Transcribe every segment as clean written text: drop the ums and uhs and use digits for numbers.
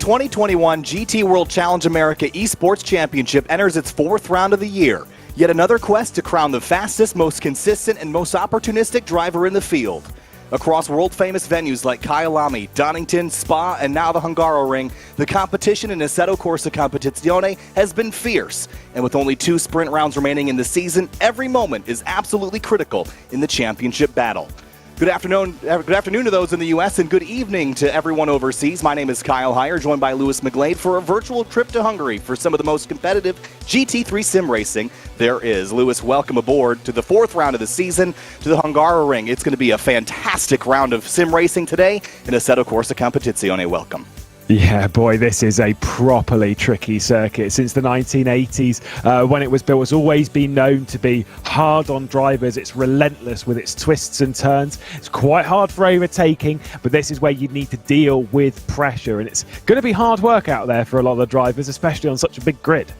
2021 GT World Challenge America Esports Championship enters its fourth round of the year. Yet another quest to crown the fastest, most consistent, and most opportunistic driver in the field. Across world-famous venues like Kyalami, Donington, Spa, and now the Hungaroring, the competition in Assetto Corsa Competizione has been fierce. And with only 2 sprint rounds remaining in the season, every moment is absolutely critical in the championship battle. Good afternoon to those in the U.S. and good evening to everyone overseas. My name is Kyle Heyer, joined by Lewis McGlade for a virtual trip to Hungary for some of the most competitive GT3 sim racing there is. Lewis, welcome aboard to the 4th round of the season to the Hungaroring. It's going to be a fantastic round of sim racing today in Assetto Corsa Competizione. Welcome. Yeah, boy, this is a properly tricky circuit. Since the 1980s, when it was built, it's always been known to be hard on drivers. It's relentless with its twists and turns. It's quite hard for overtaking, but this is where you need to deal with pressure. And it's going to be hard work out there for a lot of the drivers, especially on such a big grid.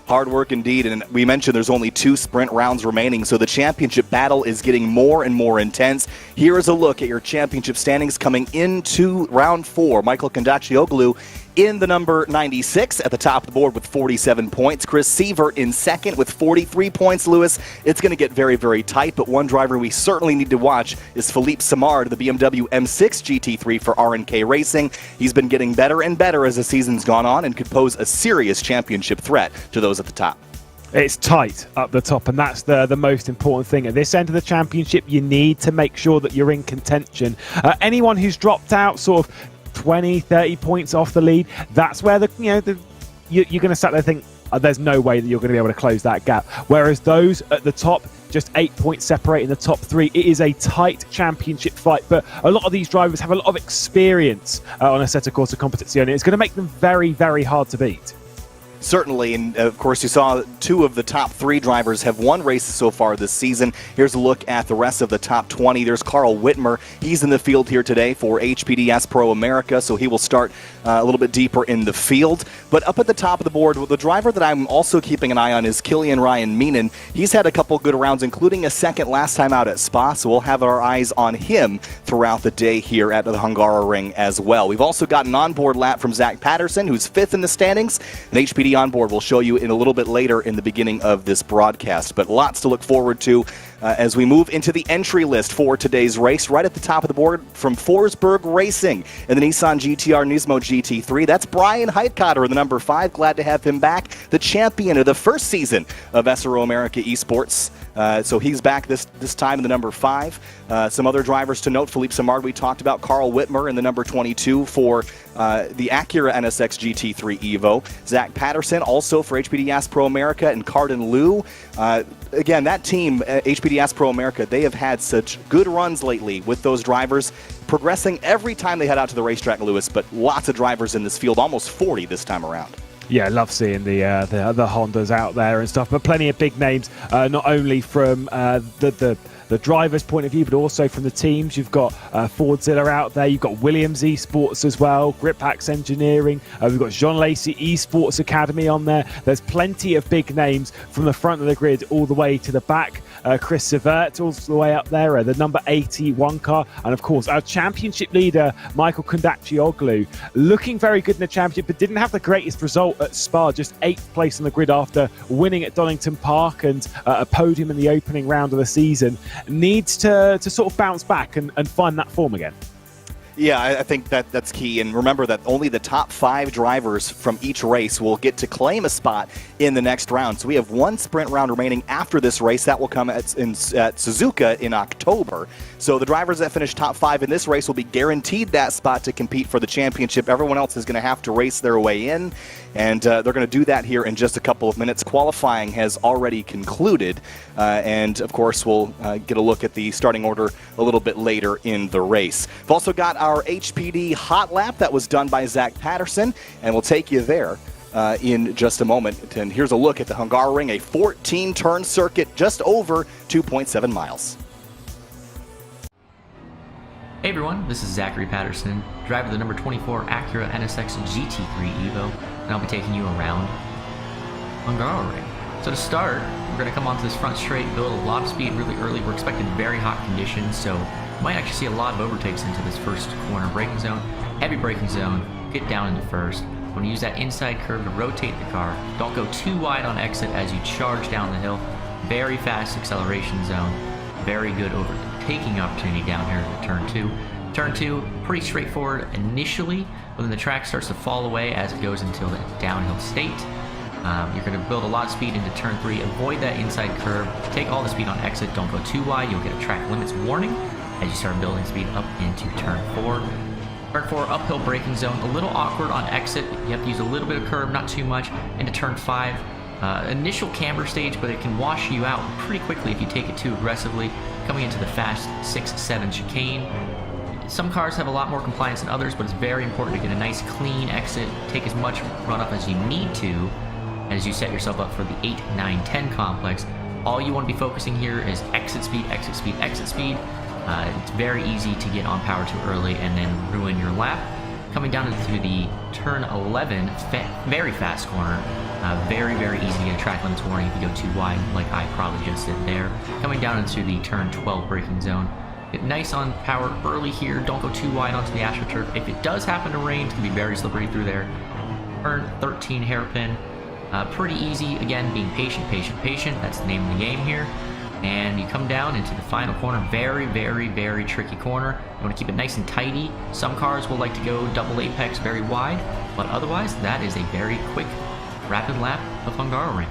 Hard work indeed, and we mentioned there's only 2 sprint rounds remaining, so the championship battle is getting more and more intense. Here is a look at your championship standings coming into round 4. Michael Kondaccioglu in the number 96 at the top of the board with 47 points. Chris Sievert in second with 43 points. Lewis, it's going to get very, very tight, but one driver we certainly need to watch is Philippe Samard, the BMW M6 GT3 for RNK Racing. He's been getting better and better as the season's gone on and could pose a serious championship threat to those at the top. It's tight up the top, and that's the most important thing. At this end of the championship, you need to make sure that you're in contention. Anyone who's dropped out sort of 20, 30 points off the lead, that's where you're going to start to think, there's no way that you're going to be able to close that gap. Whereas those at the top, just 8 points separating the top 3. It is a tight championship fight, but a lot of these drivers have a lot of experience on Assetto Corsa Competizione. It's going to make them very, very hard to beat. Certainly, and of course you saw 2 of the top 3 drivers have won races so far this season. Here's a look at the rest of the top 20. There's Carl Whitmer. He's in the field here today for HPDS Pro America, so he will start a little bit deeper in the field. But up at the top of the board, the driver that I'm also keeping an eye on is Killian Ryan Meenan. He's had a couple good rounds, including a second last time out at Spa, so we'll have our eyes on him throughout the day here at the Hungaroring as well. We've also got an onboard lap from Zach Patterson, who's 5th in the standings, and HPD onboard we'll show you in a little bit later in the beginning of this broadcast. But lots to look forward to as we move into the entry list for today's race. Right at the top of the board from Forsberg Racing in the Nissan GTR Nismo GT3. That's Brian Heitkotter, the number 5. Glad to have him back. The champion of the first season of SRO America Esports. So he's back this time in the number 5. Some other drivers to note: Philippe Samard, we talked about. Carl Whitmer in the number 22 for the Acura NSX GT3 Evo. Zach Patterson also for HPDS Pro America, and Cardin Liu. Again, that team, HPDS Pro America, they have had such good runs lately with those drivers, progressing every time they head out to the racetrack, Lewis, but lots of drivers in this field, almost 40 this time around. Yeah, I love seeing the other Hondas out there and stuff, but plenty of big names, not only from the driver's point of view, but also from the teams. You've got Fordzilla out there, you've got Williams Esports as well, Gripax Engineering, we've got Jean Lacey Esports Academy on there. There's plenty of big names from the front of the grid all the way to the back. Chris Sievert all the way up there, the number 81 car, and of course our championship leader Michael Kondaccioglu, looking very good in the championship, but didn't have the greatest result at Spa, just 8th place on the grid after winning at Donington Park and a podium in the opening round of the season. Needs to sort of bounce back and find that form again. Yeah, I think that's key. And remember that only the top 5 drivers from each race will get to claim a spot in the next round. So we have 1 sprint round remaining after this race. That will come at Suzuka in October. So the drivers that finish top 5 in this race will be guaranteed that spot to compete for the championship. Everyone else is going to have to race their way in, and they're going to do that here in just a couple of minutes. Qualifying has already concluded, and of course we'll get a look at the starting order a little bit later in the race. We've also got our HPD hot lap that was done by Zach Patterson, and we'll take you there in just a moment. And here's a look at the Hungaroring, a 14-turn circuit, just over 2.7 miles. Hey everyone, this is Zachary Patterson, driver of the number 24 Acura NSX GT3 Evo, and I'll be taking you around Hungaroring. So to start, we're going to come onto this front straight, build a lot of speed really early. We're expecting very hot conditions, so you might actually see a lot of overtakes into this first corner braking zone. heavy braking zone, get down into first. When you use that inside curve to rotate the car, don't go too wide on exit as you charge down the hill. Very fast acceleration zone, very good overtaking opportunity down here at turn 2. Turn 2, pretty straightforward initially, but then the track starts to fall away as it goes into the downhill state. You're going to build a lot of speed into turn 3, avoid that inside curve, take all the speed on exit, don't go too wide, you'll get a track limits warning as you start building speed up into turn 4. Turn 4, uphill braking zone, a little awkward on exit, you have to use a little bit of curb, not too much, into turn 5. Initial camber stage, but it can wash you out pretty quickly if you take it too aggressively. Coming into the fast 6-7 chicane. Some cars have a lot more compliance than others, but it's very important to get a nice clean exit, take as much run-up as you need to as you set yourself up for the 8, 9, 10 complex. All you want to be focusing here is exit speed, exit speed, exit speed. It's very easy to get on power too early and then ruin your lap. Coming down into the turn 11, very fast corner. Very, very easy to get a track limits warning if you go too wide, like I probably just did there. Coming down into the turn 12 braking zone. Get nice on power early here. Don't go too wide onto the AstroTurf. If it does happen to rain, it's going to be very slippery through there. Turn 13 hairpin. Pretty easy. Again, being patient, patient, patient. That's the name of the game here. And you come down into the final corner. Very, very, very tricky corner. You want to keep it nice and tidy. Some cars will like to go double apex very wide, but otherwise, that is a very quick, rapid lap of Hungaroring.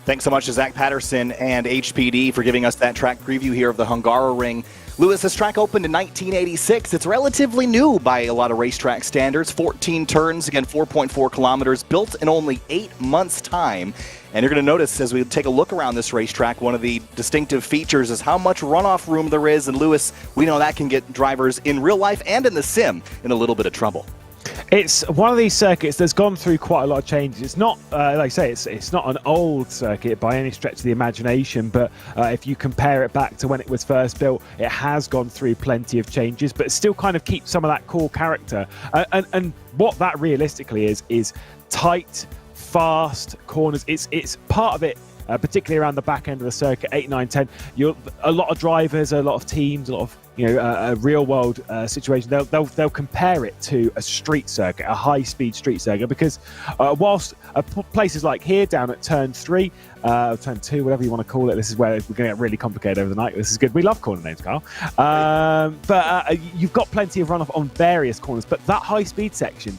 Thanks so much to Zach Patterson and HPD for giving us that track preview here of the Hungaroring. Lewis, this track opened in 1986. It's relatively new by a lot of racetrack standards. 14 turns, again, 4.4 kilometers, built in only 8 months' time. And you're going to notice as we take a look around this racetrack, one of the distinctive features is how much runoff room there is. And Lewis, we know that can get drivers in real life and in the sim in a little bit of trouble. It's one of these circuits that's gone through quite a lot of changes. It's not, like I say, it's not an old circuit by any stretch of the imagination, but if you compare it back to when it was first built, it has gone through plenty of changes, but it still kind of keeps some of that core character. And what that realistically is tight, fast corners. It's part of it. Particularly around the back end of the circuit, 8, 9, 10. A lot of drivers, a lot of teams, a lot of a real-world situation. They'll compare it to a street circuit, a high-speed street circuit, because whilst places like here down at turn 3, turn 2, whatever you want to call it, this is where we're going to get really complicated over the night. This is good. We love corner names, Carl. But you've got plenty of runoff on various corners, but that high-speed section,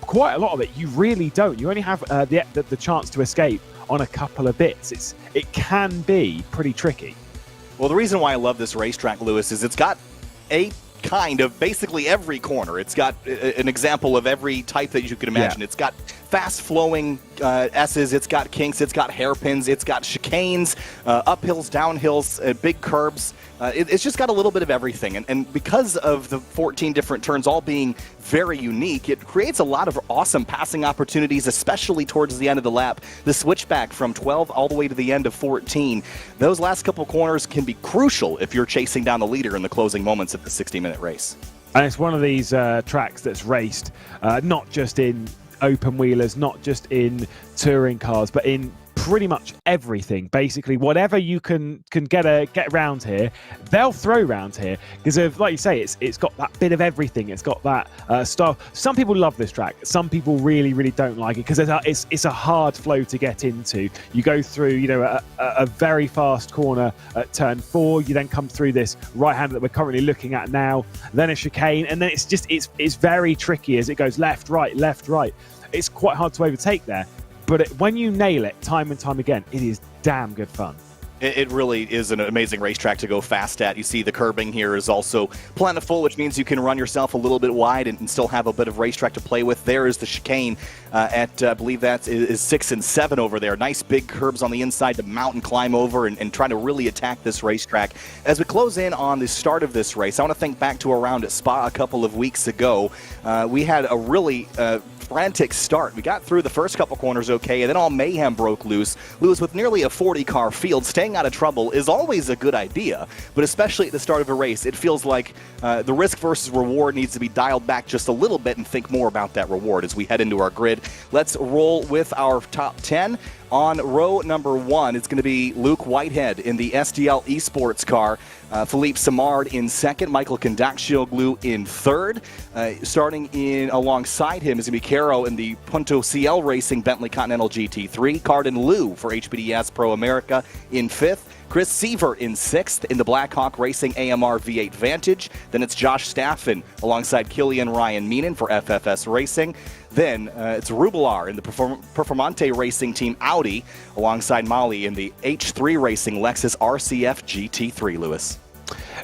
quite a lot of it, you really don't. You only have the chance to escape on a couple of bits. It can be pretty tricky. Well, the reason why I love this racetrack, Lewis, is it's got a kind of basically every corner. It's got an example of every type that you could imagine. Yeah. It's got fast-flowing S's, it's got kinks, it's got hairpins, it's got chicanes, uphills, downhills, big curbs. It's just got a little bit of everything. And because of the 14 different turns all being very unique, it creates a lot of awesome passing opportunities, especially towards the end of the lap. The switchback from 12 all the way to the end of 14. Those last couple corners can be crucial if you're chasing down the leader in the closing moments of the 60-minute race. And it's one of these tracks that's raced not just in open wheelers, not just in touring cars, but in pretty much everything. Basically, whatever you can get around here, they'll throw around here because of, like you say, it's got that bit of everything. It's got that style. Some people love this track. Some people really, really don't like it because it's a hard flow to get into. You go through, a very fast corner at turn 4. You then come through this right-hander that we're currently looking at now. Then a chicane, and then it's very tricky as it goes left, right, left, right. It's quite hard to overtake there. But when you nail it time and time again, it is damn good fun. It really is an amazing racetrack to go fast at. You see the curbing here is also plentiful, which means you can run yourself a little bit wide and still have a bit of racetrack to play with. There is the chicane at, I believe that is 6 and 7 over there. Nice big curbs on the inside to mount and climb over and try to really attack this racetrack. As we close in on the start of this race, I want to think back to around at Spa a couple of weeks ago. We had a really frantic start. We got through the first couple corners okay, and then all mayhem broke loose. Lewis, with nearly a 40-car field, staying out of trouble is always a good idea, but especially at the start of a race, it feels like the risk versus reward needs to be dialed back just a little bit and think more about that reward as we head into our grid. Let's roll with our top 10. On row number 1, it's going to be Luke Whitehead in the SDL Esports car. Philippe Samard in second, Michael Kondakcioglu in third. Starting in alongside him is going to be Caro in the Punto CL Racing Bentley Continental GT3. Cardin Liu for HPDS Pro America in fifth. Chris Seaver in sixth in the Blackhawk Racing AMR V8 Vantage. Then it's Josh Staffen alongside Killian Ryan Meenan for FFS Racing. Then it's Rubelar in the Performante Racing Team Audi alongside Molly in the H3 Racing Lexus RCF GT3, Lewis.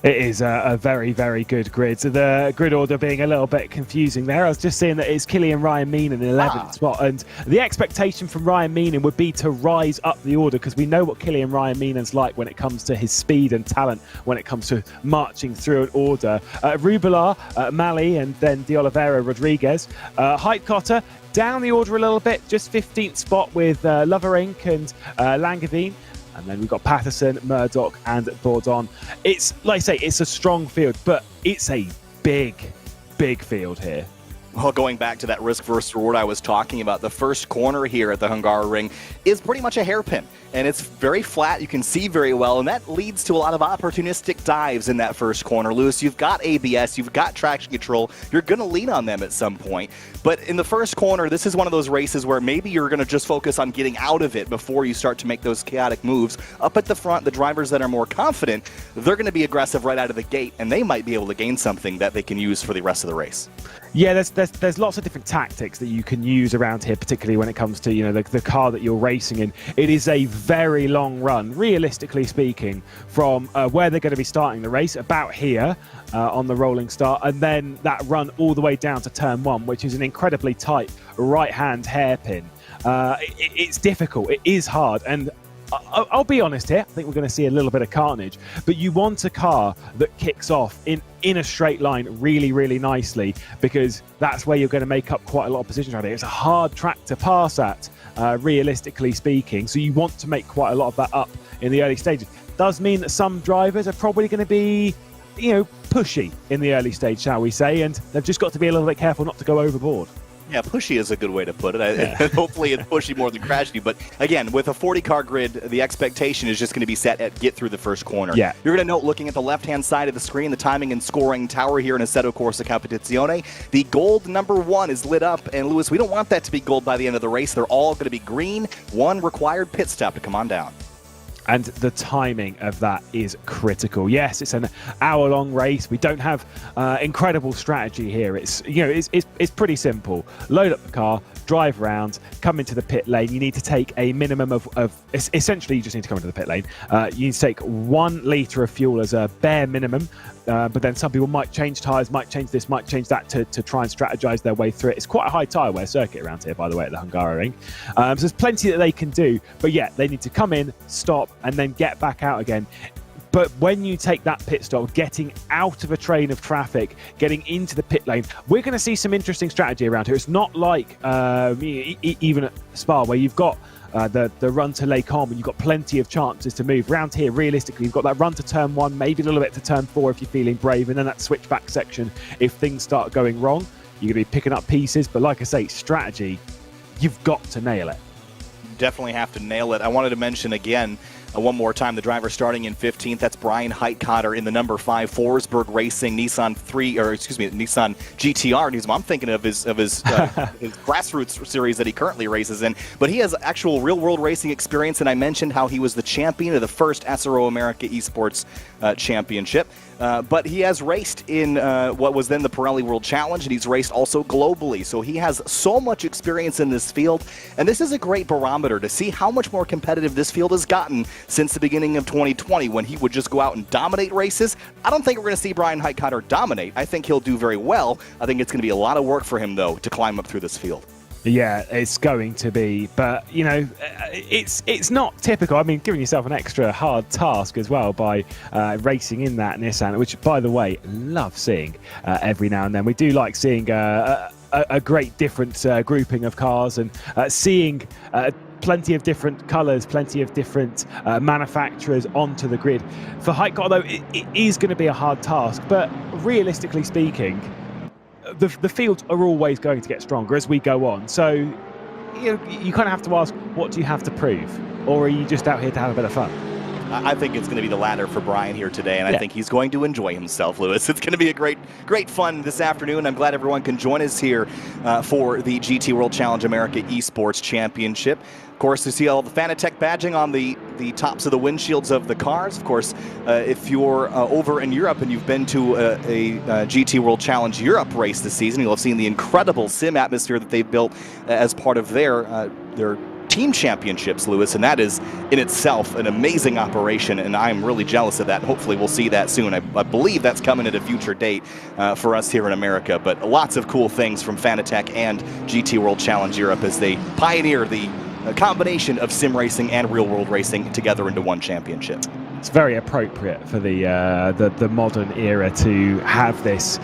It is a very, very good grid. So the grid order being a little bit confusing there. I was just seeing that it's Killian Ryan Meenan in the 11th spot. And the expectation from Ryan Meenan would be to rise up the order because we know what Killian Ryan Meenan's like when it comes to his speed and talent, when it comes to marching through an order. Rubelar, Mali, and then De Oliveira Rodriguez. Heitkotter down the order a little bit, just 15th spot with Lovering and Langevin. And then we've got Patterson, Murdoch, and Bourdon. It's, like I say, it's a strong field, but it's a big, big field here. Well, going back to that risk versus reward I was talking about, the first corner here at the Hungaroring is pretty much a hairpin, and it's very flat. You can see very well, and that leads to a lot of opportunistic dives in that first corner. Lewis, you've got ABS, you've got traction control. You're going to lean on them at some point. But in the first corner, this is one of those races where maybe you're going to just focus on getting out of it before you start to make those chaotic moves. Up at the front, the drivers that are more confident, they're going to be aggressive right out of the gate, and they might be able to gain something that they can use for the rest of the race. Yeah, there's lots of different tactics that you can use around here, particularly when it comes to, you know, the car that you're racing in. It is a very long run, realistically speaking, from where they're going to be starting the race, about here on the rolling start, and then that run all the way down to turn 1, which is an incredibly tight right-hand hairpin. It's difficult. It is hard, and I'll be honest here, I think we're going to see a little bit of carnage, but you want a car that kicks off in a straight line really, really nicely, because that's where you're going to make up quite a lot of positions around here. It's a hard track to pass at, realistically speaking, so you want to make quite a lot of that up in the early stages. Does mean that some drivers are probably going to be, you know, pushy in the early stage, shall we say, and they've just got to be a little bit careful not to go overboard. Yeah, pushy is a good way to put it. Hopefully it's pushy more than crashy. But again, with a 40-car grid, the expectation is just going to be set at get through the first corner. Yeah. You're going to note, looking at the left-hand side of the screen, the timing and scoring tower here in Assetto Corsa Competizione. The gold number 1 is lit up. And, Lewis, we don't want that to be gold by the end of the race. They're all going to be green. 1 required pit stop to come on down. And the timing of that is critical. Yes, it's an hour-long race. We don't have incredible strategy here. It's, you know, it's pretty simple. Load up the car, drive around, come into the pit lane. You need to take a minimum of essentially, you just need to come into the pit lane. You need to take 1 litre of fuel as a bare minimum. But then some people might change tyres, might change this, might change that to try and strategize their way through it. It's quite a high tyre wear circuit around here, by the way, at the Hungaroring. So there's plenty that they can do. But yeah, they need to come in, stop, and then get back out again. But when you take that pit stop, getting out of a train of traffic, getting into the pit lane, we're going to see some interesting strategy around here. It's not like even at Spa, where you've got the run to Les Combes, and you've got plenty of chances to move. Around here, realistically, you've got that run to turn 1, maybe a little bit to turn 4 if you're feeling brave, and then that switchback section if things start going wrong. You're going to be picking up pieces, but like I say, strategy, you've got to nail it. Definitely have to nail it. I wanted to mention again, one more time, the driver starting in 15th. That's Brian Heitkotter in the number 5 Forsberg Racing Nissan GTR. I'm thinking of his his grassroots series that he currently races in. But he has actual real-world racing experience, and I mentioned how he was the champion of the first SRO America Esports Championship. But he has raced in what was then the Pirelli World Challenge, and he's raced also globally. So he has so much experience in this field, and this is a great barometer to see how much more competitive this field has gotten since the beginning of 2020, when he would just go out and dominate races. I don't think we're going to see Brian Heitkotter dominate. I think he'll do very well. I think it's going to be a lot of work for him, though, to climb up through this field. Yeah, it's going to be, but you know, it's not typical. I mean, giving yourself an extra hard task as well by racing in that Nissan, which, by the way, love seeing every now and then. We do like seeing a great different grouping of cars, and seeing plenty of different colours, plenty of different manufacturers onto the grid. For Heitkotter, though, it is going to be a hard task, but realistically speaking, the fields are always going to get stronger as we go on. So you kind of have to ask, what do you have to prove? Or are you just out here to have a bit of fun? I think it's going to be the latter for Brian here today, and I think he's going to enjoy himself, Lewis. It's going to be a great fun this afternoon. I'm glad everyone can join us here for the GT World Challenge America Esports Championship. Of course, you see all the Fanatec badging on the tops of the windshields of the cars. Of course, if you're over in Europe and you've been to a GT World Challenge Europe race this season, you'll have seen the incredible sim atmosphere that they've built as part of their team championships, Lewis, and that is in itself an amazing operation, and I'm really jealous of that. Hopefully we'll see that soon. I believe that's coming at a future date for us here in America, but lots of cool things from Fanatec and GT World Challenge Europe as they pioneer the combination of sim racing and real world racing together into one championship. It's very appropriate for the modern era to have this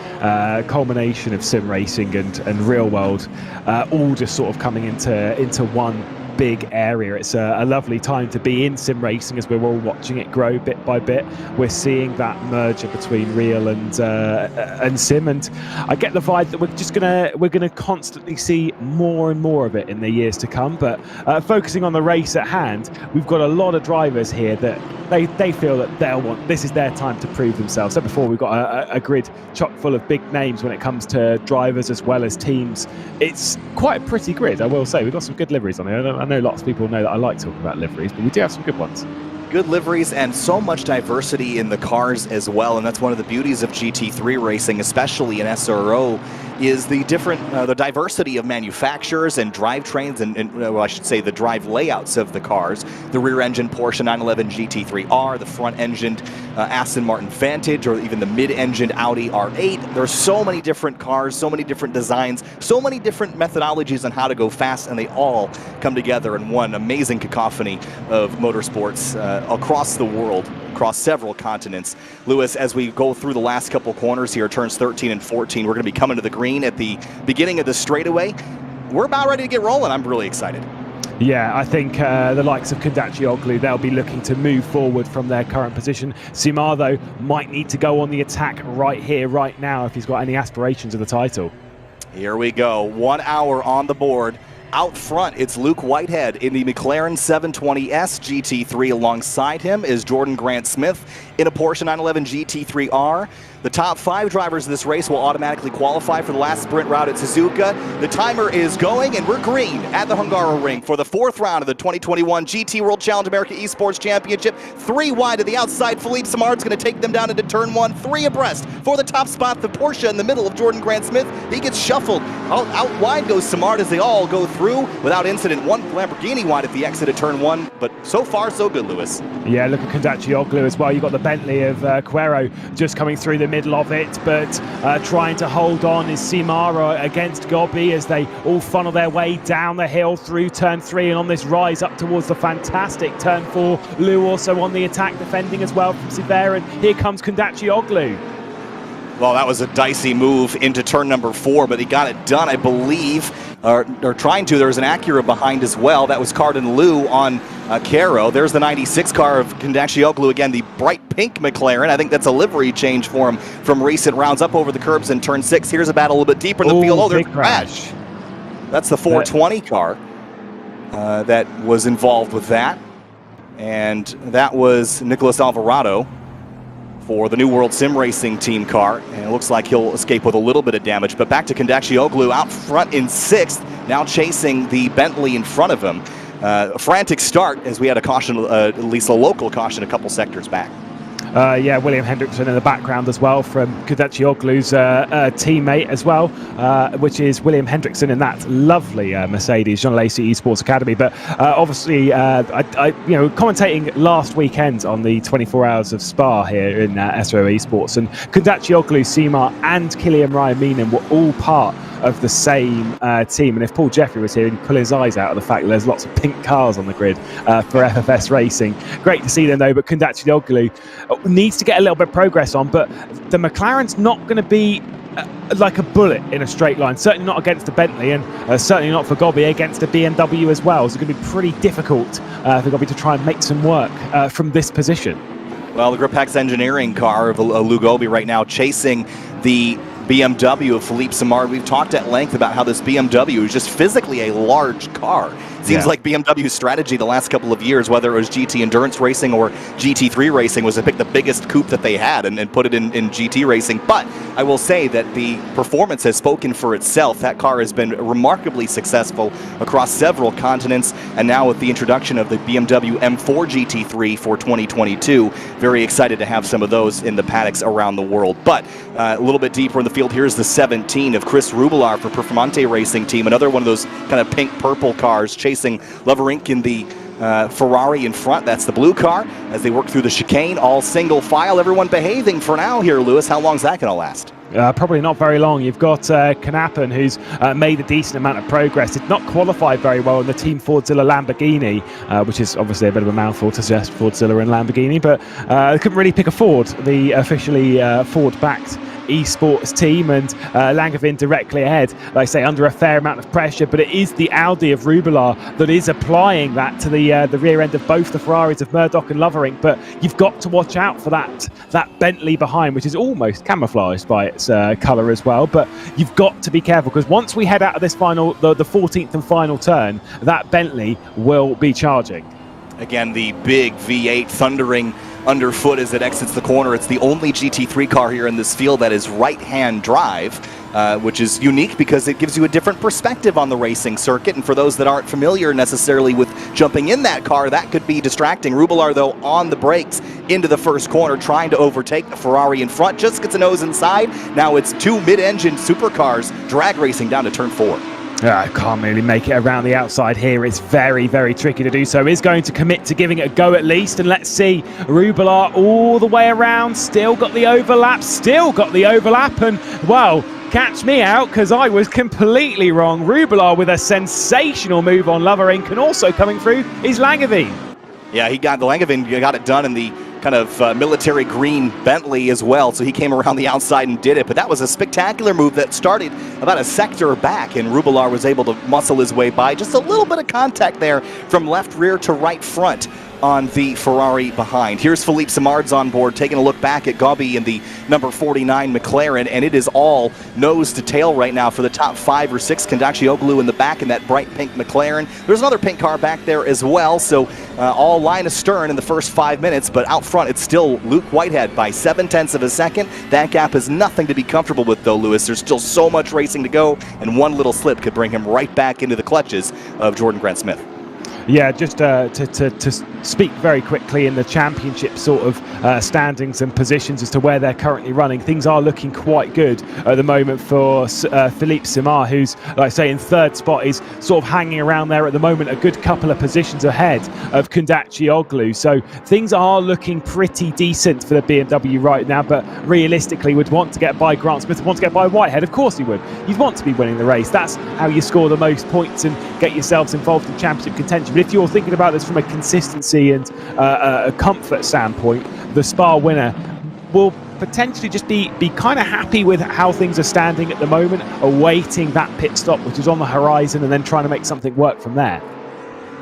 culmination of sim racing and real world all just sort of coming into one big area. It's a lovely time to be in sim racing as we're all watching it grow bit by bit. We're seeing that merger between real and sim, and I get the vibe that we're gonna constantly see more and more of it in the years to come. But focusing on the race at hand, we've got a lot of drivers here that they feel that this is their time to prove themselves. So before, we've got a grid chock full of big names when it comes to drivers as well as teams. It's quite a pretty grid, I will say. We've got some good liveries on here. I know lots of people know that I like talking about liveries, but we do have some good ones. Good liveries and so much diversity in the cars as well, and that's one of the beauties of GT3 racing, especially in SRO, is the diversity of manufacturers and drivetrains and well, I should say the drive layouts of the cars. The rear-engine Porsche 911 GT3R, the front-engined Aston Martin Vantage, or even the mid-engined Audi R8. There's so many different cars, so many different designs, so many different methodologies on how to go fast, and they all come together in one amazing cacophony of motorsports across the world, across several continents. Lewis, as we go through the last couple corners here, turns 13 and 14, we're going to be coming to the green at the beginning of the straightaway. We're about ready to get rolling. I'm really excited. Yeah, I think the likes of Kondachi-Oglu, they'll be looking to move forward from their current position. Simar, though, might need to go on the attack right here, right now, if he's got any aspirations of the title. Here we go. 1 hour on the board. Out front, it's Luke Whitehead in the McLaren 720S GT3. Alongside him is Jordan Grant-Smith in a Porsche 911 GT3R. The top 5 drivers of this race will automatically qualify for the last sprint route at Suzuka. The timer is going, and we're green at the Hungaroring for the 4th round of the 2021 GT World Challenge America Esports Championship. 3 wide to the outside. Philippe Samard's going to take them down into turn 1. 3 abreast for the top spot. The Porsche in the middle of Jordan Grant-Smith. He gets shuffled. Out wide goes Samard as they all go through without incident. 1 Lamborghini wide at the exit of turn 1, but so far so good, Lewis. Yeah, look at Kondachi-Oglu as well. You've got the Bentley of Quero just coming through the middle of it, but trying to hold on is Simara against Gobbi as they all funnel their way down the hill through turn 3 and on this rise up towards the fantastic turn 4. Lou also on the attack, defending as well from Sever, and here comes Kondachi-Oglu. Well, that was a dicey move into turn number 4, but he got it done, I believe, or trying to. There was an Acura behind as well. That was Cardin Liu on Caro. There's the 96 car of Kondachi-Oglu, again, the bright pink McLaren. I think that's a livery change for him from recent rounds. Up over the curbs in turn 6. Here's a battle a little bit deeper in the field. Oh, there's a crash. That's the 420 car that was involved with that. And that was Nicolas Alvarado for the New World Sim Racing team car, and it looks like he'll escape with a little bit of damage. But back to Kondachi-Oglu out front in 6th, now chasing the Bentley in front of him. A frantic start as we had a caution, at least a local caution, a couple sectors back. Yeah, William Hendrickson in the background as well from Kondachi-Oglu's teammate as well, which is William Hendrickson in that lovely Mercedes Jean Lacey Esports Academy. But obviously, commentating last weekend on the 24 Hours of Spa here in SRO Esports, and Kondachi-Oglu, Simar and Killian Ryan Meenan were all part of the same team. And if Paul Jeffrey was here, he'd pull his eyes out of the fact that there's lots of pink cars on the grid for FFS Racing. Great to see them though, but Kondachi-Oglu needs to get a little bit of progress on, but the McLaren's not going to be like a bullet in a straight line, certainly not against the Bentley, and certainly not for Gobbi against a BMW as well. So it's going to be pretty difficult for Gobbi to try and make some work from this position. Well, the Gripex engineering car of Lou Gobbi right now chasing the BMW of Philippe Simard. We've talked at length about how this BMW is just physically a large car. Seems like BMW's strategy the last couple of years, whether it was GT Endurance Racing or GT3 Racing, was to pick the biggest coupe that they had and put it in GT Racing. But I will say that the performance has spoken for itself. That car has been remarkably successful across several continents, and now with the introduction of the BMW M4 GT3 for 2022, very excited to have some of those in the paddocks around the world. But a little bit deeper in the field, here's the 17 of Chris Rubelar for Performante Racing Team, another one of those kind of pink-purple cars chasing Leverink in the Ferrari in front. That's the blue car as they work through the chicane, all single file. Everyone behaving for now here, Lewis. How long is that going to last? Probably not very long. You've got Knappen, who's made a decent amount of progress. Did not qualify very well in the Team Fordzilla Lamborghini, which is obviously a bit of a mouthful to suggest Fordzilla and Lamborghini, but they couldn't really pick a Ford, the officially Ford-backed esports team, and Langevin directly ahead, like I say, under a fair amount of pressure. But it is the Audi of Rubelar that is applying that to the rear end of both the Ferraris of Murdoch and Lovering. But you've got to watch out for that Bentley behind, which is almost camouflaged by its colour as well. But you've got to be careful, because once we head out of this final, the 14th and final turn, that Bentley will be charging. Again, the big V8 thundering underfoot as it exits the corner. It's the only GT3 car here in this field that is right-hand drive, which is unique because it gives you a different perspective on the racing circuit. And for those that aren't familiar necessarily with jumping in that car, that could be distracting. Rubelar, though, on the brakes into the first corner, trying to overtake the Ferrari in front. Just gets a nose inside. Now it's two mid-engine supercars drag racing down to turn 4. I can't really make it around the outside here. It's very, very tricky to do so. He's going to commit to giving it a go at least. And let's see, Rubelar all the way around. Still got the overlap. And, well, catch me out, because I was completely wrong. Rubelar with a sensational move on Lovering, and also coming through is Langevin. Yeah, Langevin got it done in the kind of military green Bentley as well, so he came around the outside and did it. But that was a spectacular move that started about a sector back, and Rubelar was able to muscle his way by. Just a little bit of contact there from left rear to right front on the Ferrari behind. Here's Philippe Simard's on board, taking a look back at Gabi in the number 49 McLaren, and it is all nose to tail right now for the top 5 or 6. Kondakcioglu in the back in that bright pink McLaren. There's another pink car back there as well, so all line astern in the first 5 minutes, but out front it's still Luke Whitehead by 0.7 of a second. That gap is nothing to be comfortable with, though, Lewis. There's still so much racing to go, and one little slip could bring him right back into the clutches of Jordan Grant-Smith. Yeah, just to speak very quickly in the championship sort of standings and positions as to where they're currently running, things are looking quite good at the moment for Philippe Simard, who's, like I say, in third spot. Is sort of hanging around there at the moment, a good couple of positions ahead of Kondakcioglu. So things are looking pretty decent for the BMW right now, but realistically would want to get by Grant-Smith, want to get by Whitehead. Of course he would. You'd want to be winning the race. That's how you score the most points and get yourselves involved in championship contention. But if you're thinking about this from a consistency and a comfort standpoint, the Spa winner will potentially just be kind of happy with how things are standing at the moment, awaiting that pit stop, which is on the horizon, and then trying to make something work from there.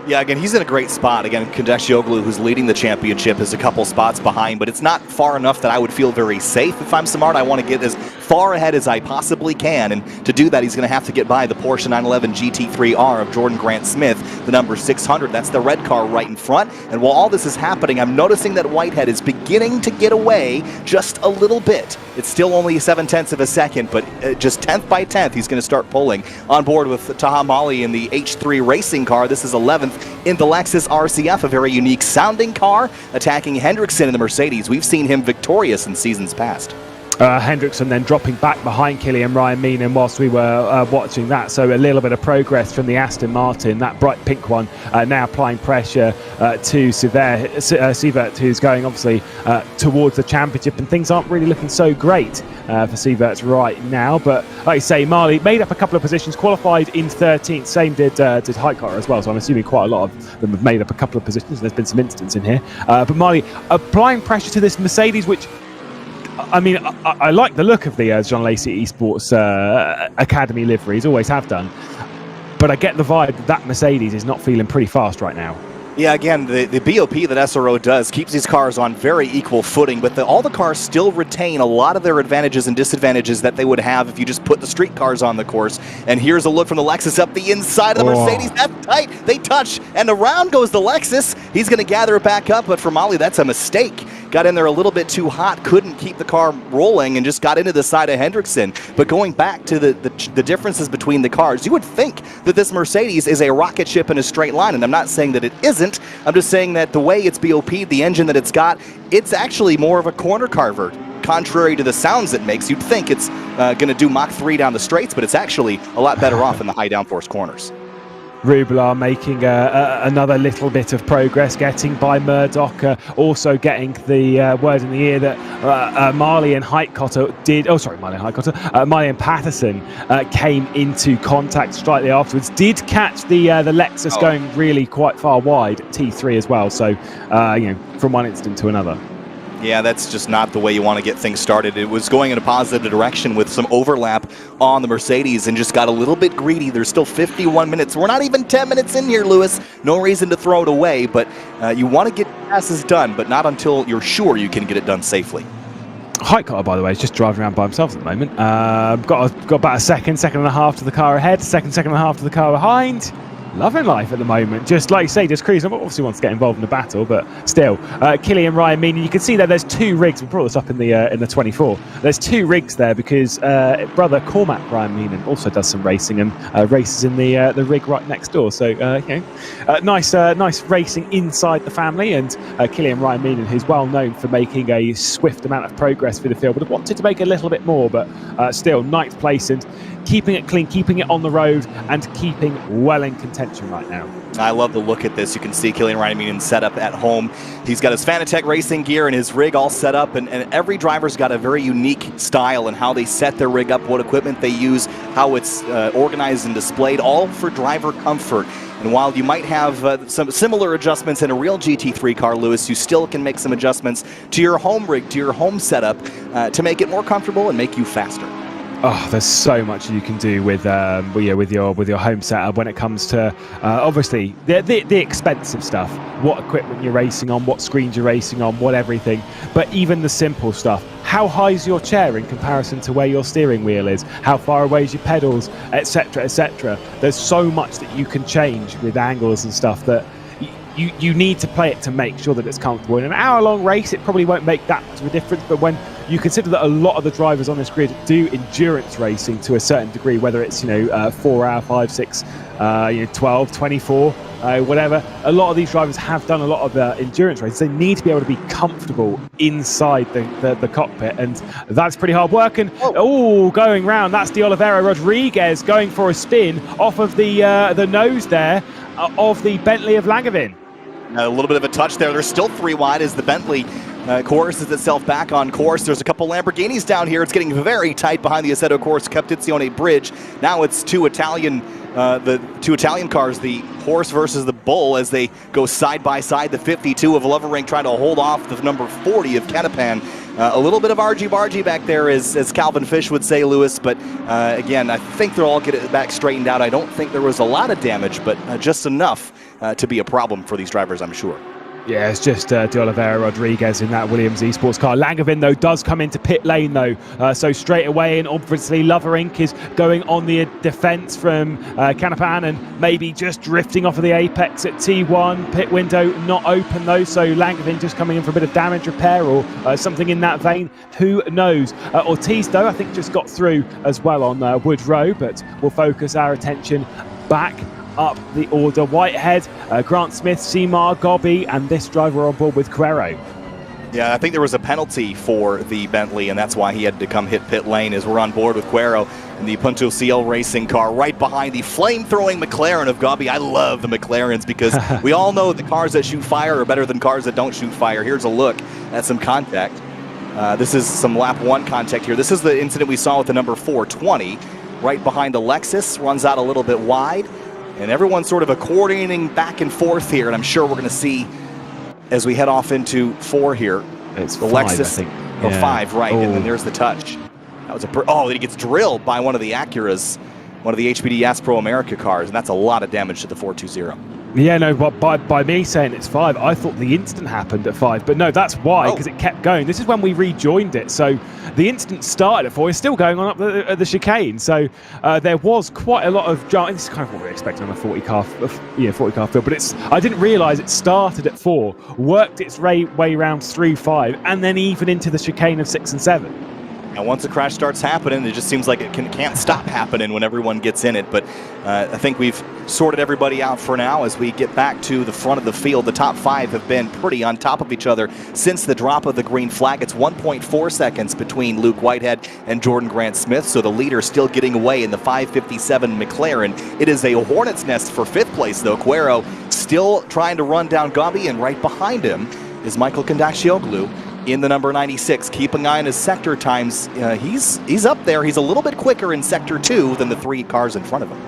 Yeah, again, he's in a great spot. Again, Kondakcioglu, who's leading the championship, is a couple spots behind, but it's not far enough that I would feel very safe. If I'm Simard, I want to get as far ahead as I possibly can, and to do that, he's going to have to get by the Porsche 911 GT3R of Jordan Grant-Smith, the number 600. That's the red car right in front, and while all this is happening, I'm noticing that Whitehead is beginning to get away just a little bit. It's still only 0.7 of a second, but just 10th by 10th, he's going to start pulling. On board with Taha Mali in the H3 racing car, this is 11th in the Lexus RCF, a very unique sounding car, attacking Hendrickson in the Mercedes. We've seen him victorious in seasons past. Hendrickson then dropping back behind Killian Ryan Meenan whilst we were watching that. So a little bit of progress from the Aston Martin, that bright pink one, now applying pressure to Sievert, who's going obviously towards the championship, and things aren't really looking so great for Sievert right now. But like I say, Mali made up a couple of positions, qualified in 13th, same did Highcar as well, so I'm assuming quite a lot of them have made up a couple of positions. There's been some incidents in here, but Mali applying pressure to this Mercedes, which, I mean, I like the look of the Jean Lacey Esports Academy liveries, always have done. But I get the vibe that Mercedes is not feeling pretty fast right now. Yeah, again, the BOP that SRO does keeps these cars on very equal footing, but all the cars still retain a lot of their advantages and disadvantages that they would have if you just put the street cars on the course. And here's a look from the Lexus up the inside of the Mercedes. That's tight. They touch, and around goes the Lexus. He's going to gather it back up, but for Molly, that's a mistake. Got in there a little bit too hot, couldn't keep the car rolling, and just got into the side of Hendrickson. But going back to the differences between the cars, you would think that this Mercedes is a rocket ship in a straight line, and I'm not saying that it isn't. I'm just saying that the way it's BOP'd, the engine that it's got, it's actually more of a corner carver. Contrary to the sounds it makes, you'd think it's going to do Mach 3 down the straights, but it's actually a lot better off in the high downforce corners. Rublar making another little bit of progress, getting by Murdoch, also getting the word in the ear that Marley and Heitkotter did. Oh, sorry, Marley and Heitkotter. Marley and Patterson came into contact slightly afterwards. Did catch the Lexus going really quite far wide, T3 as well. So, from one instant to another. Yeah, that's just not the way you want to get things started. It was going in a positive direction with some overlap on the Mercedes and just got a little bit greedy. There's still 51 minutes. We're not even 10 minutes in here, Lewis. No reason to throw it away, but you want to get passes done, but not until you're sure you can get it done safely. Heitkotter, by the way, is just driving around by himself at the moment. Got about a second and a half to the car ahead, second and a half to the car behind. Loving life at the moment, just like you say, just cruising. Obviously wants to get involved in the battle, but still. Killian Ryan Meany, you can see there's two rigs. We brought this up in the 24. There's two rigs there because brother Cormac Ryan Meany also does some racing and races in the rig right next door. So nice racing inside the family. And Killian Ryan Meany, who's well known for making a swift amount of progress through the field, would have wanted to make a little bit more, but still ninth place and keeping it clean, keeping it on the road, and keeping well in contention right now. I love the look at this. You can see Killian Ryan set up at home. He's got his Fanatec racing gear and his rig all set up, and every driver's got a very unique style and how they set their rig up, what equipment they use, how it's organized and displayed, all for driver comfort. And while you might have some similar adjustments in a real GT3 car, Lewis, you still can make some adjustments to your home rig, to your home setup, to make it more comfortable and make you faster. Oh, there's so much you can do with your home setup when it comes to obviously the expensive stuff, what equipment you're racing on, what screens you're racing on, what everything. But even the simple stuff. How high is your chair in comparison to where your steering wheel is? How far away is your pedals, etc., etc. There's so much that you can change with angles and stuff that you need to play it to make sure that it's comfortable. In an hour-long race, it probably won't make that much of a difference, but when you consider that a lot of the drivers on this grid do endurance racing to a certain degree, whether it's 4 hour, 5, 6, 12, 24, whatever, a lot of these drivers have done a lot of endurance races. They need to be able to be comfortable inside the cockpit, and that's pretty hard work. And going round, that's De Oliveira Rodriguez going for a spin off of the nose there of the Bentley of Langevin. A little bit of a touch there. There's still 3 wide as the Bentley courses itself back on course. There's a couple Lamborghinis down here. It's getting very tight behind the Assetto Corsa Competizione bridge. Now it's the two Italian cars, the horse versus the bull, as they go side by side. The 52 of Lovering trying to hold off the number 40 of Catapan. A little bit of argy-bargy back there, as Calvin Fish would say, Lewis, but again, I think they'll all get it back straightened out. I don't think there was a lot of damage, but just enough to be a problem for these drivers, I'm sure. Yeah, it's just De Oliveira Rodriguez in that Williams Esports car. Langevin, though, does come into pit lane, though. So straight away, and obviously Lovering is going on the defence from Canapan and maybe just drifting off of the apex at T1. Pit window not open, though, so Langevin just coming in for a bit of damage repair or something in that vein. Who knows? Ortiz, though, I think just got through as well on Wood Row, but we'll focus our attention back up the order. Whitehead, Grant Smith, Seymour, Gobby, and this driver on board with Quero. Yeah, I think there was a penalty for the Bentley, and that's why he had to come hit pit lane, as we're on board with Quero in the Punto CL racing car right behind the flame-throwing McLaren of Gobby. I love the McLarens because we all know the cars that shoot fire are better than cars that don't shoot fire. Here's a look at some contact. This is some lap 1 contact here. This is the incident we saw with the number 420 right behind the Lexus. Runs out a little bit wide. And everyone's sort of coordinating back and forth here, and I'm sure we're going to see as we head off into 4 here. It's the 5, Lexus, I think. or yeah. 5, right? And then there's the touch. That was he gets drilled by one of the Acuras, one of the HPD Pro America cars, and that's a lot of damage to the 420. Yeah, no, but by me saying it's 5, I thought the incident happened at 5, but no, that's why, because it kept going. This is when we rejoined it, so the incident started at 4. It's still going on up the chicane, so there was quite a lot of this is kind of what we were expecting on a 40-car field, but I didn't realise it started at 4, worked its way round through 5, and then even into the chicane of 6 and 7. And once a crash starts happening, it just seems like it can't stop happening when everyone gets in it. But I think we've sorted everybody out for now as we get back to the front of the field. The top 5 have been pretty on top of each other since the drop of the green flag. It's 1.4 seconds between Luke Whitehead and Jordan Grant Smith, so the leader still getting away in the 557 McLaren. It is a hornet's nest for 5th place, though. Quero still trying to run down Gabi, and right behind him is Michael Kondakcioglu in the number 96. Keep an eye on his sector times. He's up there. He's a little bit quicker in sector 2 than the 3 cars in front of him.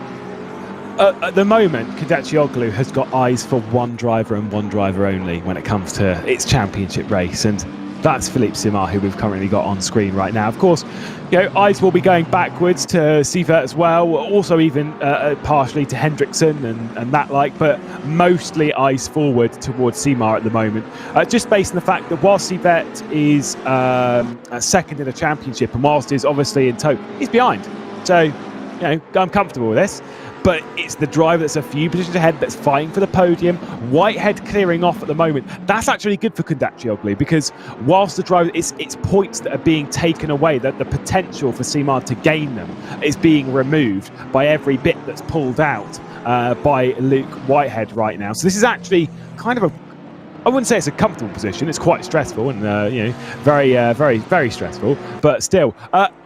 At the moment, Kondakcioglu has got eyes for one driver and one driver only when it comes to its championship race, and that's Philippe Simard, who we've currently got on screen right now. Of course, eyes will be going backwards to Sievert as well, also even partially to Hendrickson and that but mostly eyes forward towards Simard at the moment, just based on the fact that whilst Sievert is second in the championship, and whilst he's obviously in tow, he's behind. So, I'm comfortable with this. But it's the driver that's a few positions ahead that's fighting for the podium. Whitehead clearing off at the moment. That's actually good for Kondakcioglu, because whilst the driver, it's points that are being taken away, that the potential for Simard to gain them is being removed by every bit that's pulled out by Luke Whitehead right now. So this is actually kind of I wouldn't say it's a comfortable position. It's quite stressful and very, very stressful. But still,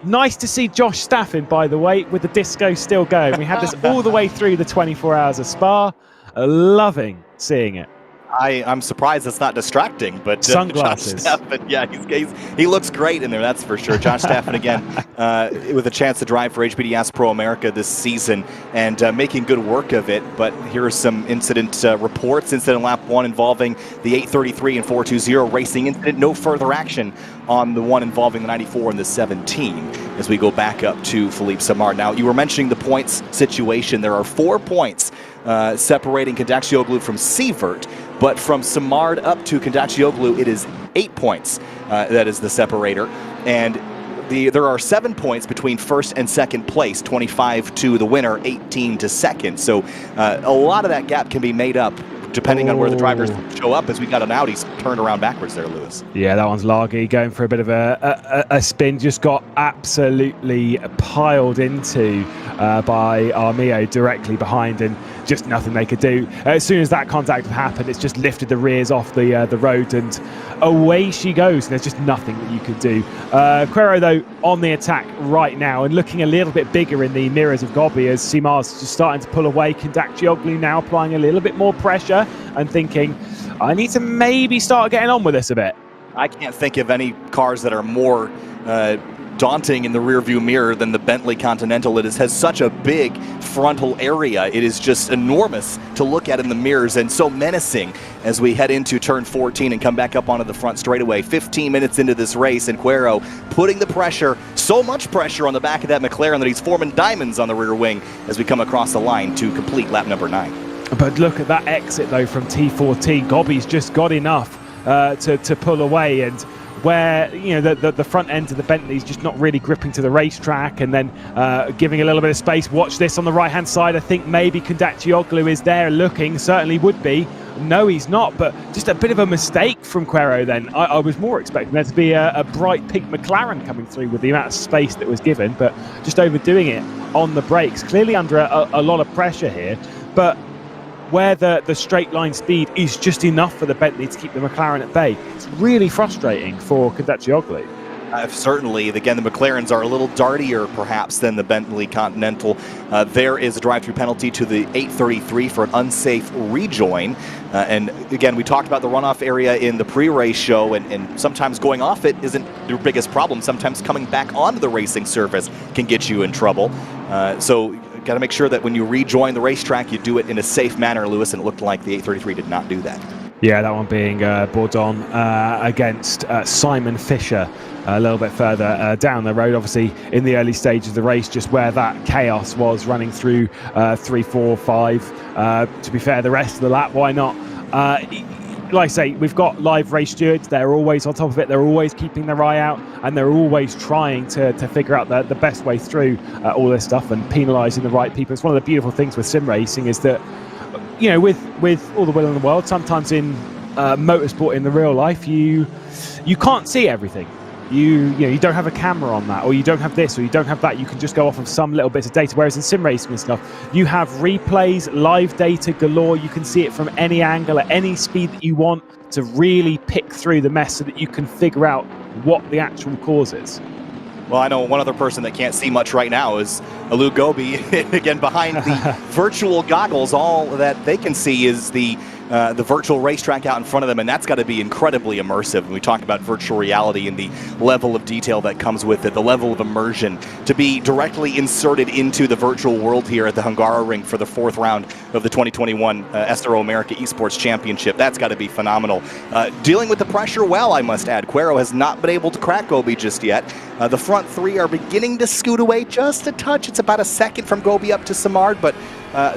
nice to see Josh Staffin, by the way, with the disco still going. We had this all the way through the 24 hours of Spa. Loving seeing it. I'm surprised it's not distracting, but sunglasses. Josh Staffin, he looks great in there, that's for sure. Josh Staffin again with a chance to drive for HPDS Pro America this season and making good work of it. But here are some incident reports. Incident lap 1 involving the 833 and 420 racing incident. No further action on the one involving the 94 and the 17 as we go back up to Philippe Simard. Now, you were mentioning the points situation. There are 4 points separating Kondakcioglu from Sievert, but from Simard up to Kondakcioglu, it is 8 points that is the separator. And there are 7 points between first and second place, 25 to the winner, 18 to second. So a lot of that gap can be made up depending on where the drivers show up, as we got an Audi turned around backwards there, Lewis. Yeah, that one's Laghi going for a bit of a spin. Just got absolutely piled into by Armio directly behind, and just nothing they could do. As soon as that contact had happened, it's just lifted the rears off the road, and away she goes. There's just nothing that you could do. Quero, though, on the attack right now and looking a little bit bigger in the mirrors of Gabi as Simard's just starting to pull away. Kondakcioglu now applying a little bit more pressure and thinking, I need to maybe start getting on with this a bit. I can't think of any cars that are more daunting in the rearview mirror than the Bentley Continental. It has such a big frontal area. It is just enormous to look at in the mirrors and so menacing as we head into turn 14 and come back up onto the front straightaway. 15 minutes into this race, and Quero putting the pressure, so much pressure on the back of that McLaren that he's forming diamonds on the rear wing as we come across the line to complete lap number 9. But look at that exit, though, from T14. Gabi's just got enough to pull away, and where the front end of the Bentley's just not really gripping to the racetrack, and then giving a little bit of space. Watch this on the right hand side. I think maybe Kondakcioglu is there looking, certainly would be. No, he's not, but just a bit of a mistake from Quero then. I was more expecting there to be a bright pink McLaren coming through with the amount of space that was given, but just overdoing it on the brakes. Clearly under a lot of pressure here, but where the straight line speed is just enough for the Bentley to keep the McLaren at bay. It's really frustrating for Kondakcioglu. Certainly, again, the McLarens are a little dartier perhaps than the Bentley Continental. There is a drive-through penalty to the 833 for an unsafe rejoin. And again, we talked about the runoff area in the pre-race show, and sometimes going off it isn't your biggest problem. Sometimes coming back onto the racing surface can get you in trouble. So got to make sure that when you rejoin the racetrack, you do it in a safe manner, Lewis, and it looked like the 833 did not do that. Yeah, that one being Bourdon against Simon Fisher a little bit further down the road. Obviously, in the early stages of the race, just where that chaos was running through 3, 4, 5. To be fair, the rest of the lap, why not? Like I say, we've got live race stewards. They're always on top of it. They're always keeping their eye out, and they're always trying to figure out the best way through all this stuff and penalising the right people. It's one of the beautiful things with sim racing is that, you know, with all the will in the world, sometimes in motorsport in the real life, you can't see everything. You don't have a camera on that, or you don't have this, or you don't have that. You can just go off of some little bits of data. Whereas in sim racing and stuff, you have replays, live data galore. You can see it from any angle at any speed that you want to really pick through the mess so that you can figure out what the actual cause is. Well, I know one other person that can't see much right now is Alou Gobi. Again, behind the virtual goggles, all that they can see is the virtual racetrack out in front of them, and that's got to be incredibly immersive. When we talk about virtual reality and the level of detail that comes with it, the level of immersion, to be directly inserted into the virtual world here at the Hungaroring for the 4th round of the 2021 Assetto America Esports Championship, that's got to be phenomenal. Dealing with the pressure well, I must add. Quero has not been able to crack Gobi just yet. The front 3 are beginning to scoot away just a touch. It's about a second from Gobi up to Samard, but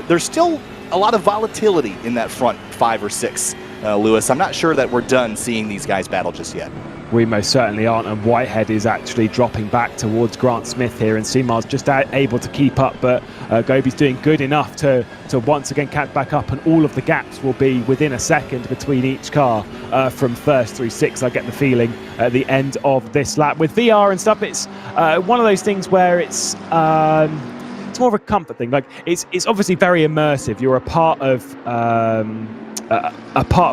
there's still a lot of volatility in that front 5 or 6, Lewis. I'm not sure that we're done seeing these guys battle just yet. We most certainly aren't, and Whitehead is actually dropping back towards Grant Smith here, and Seamar's just able to keep up, but Gobi's doing good enough to once again catch back up, and all of the gaps will be within a second between each car from 1st through 6th. I get the feeling at the end of this lap. With VR and stuff, it's one of those things where it's more of a comfort thing. Like it's obviously very immersive. You're a part of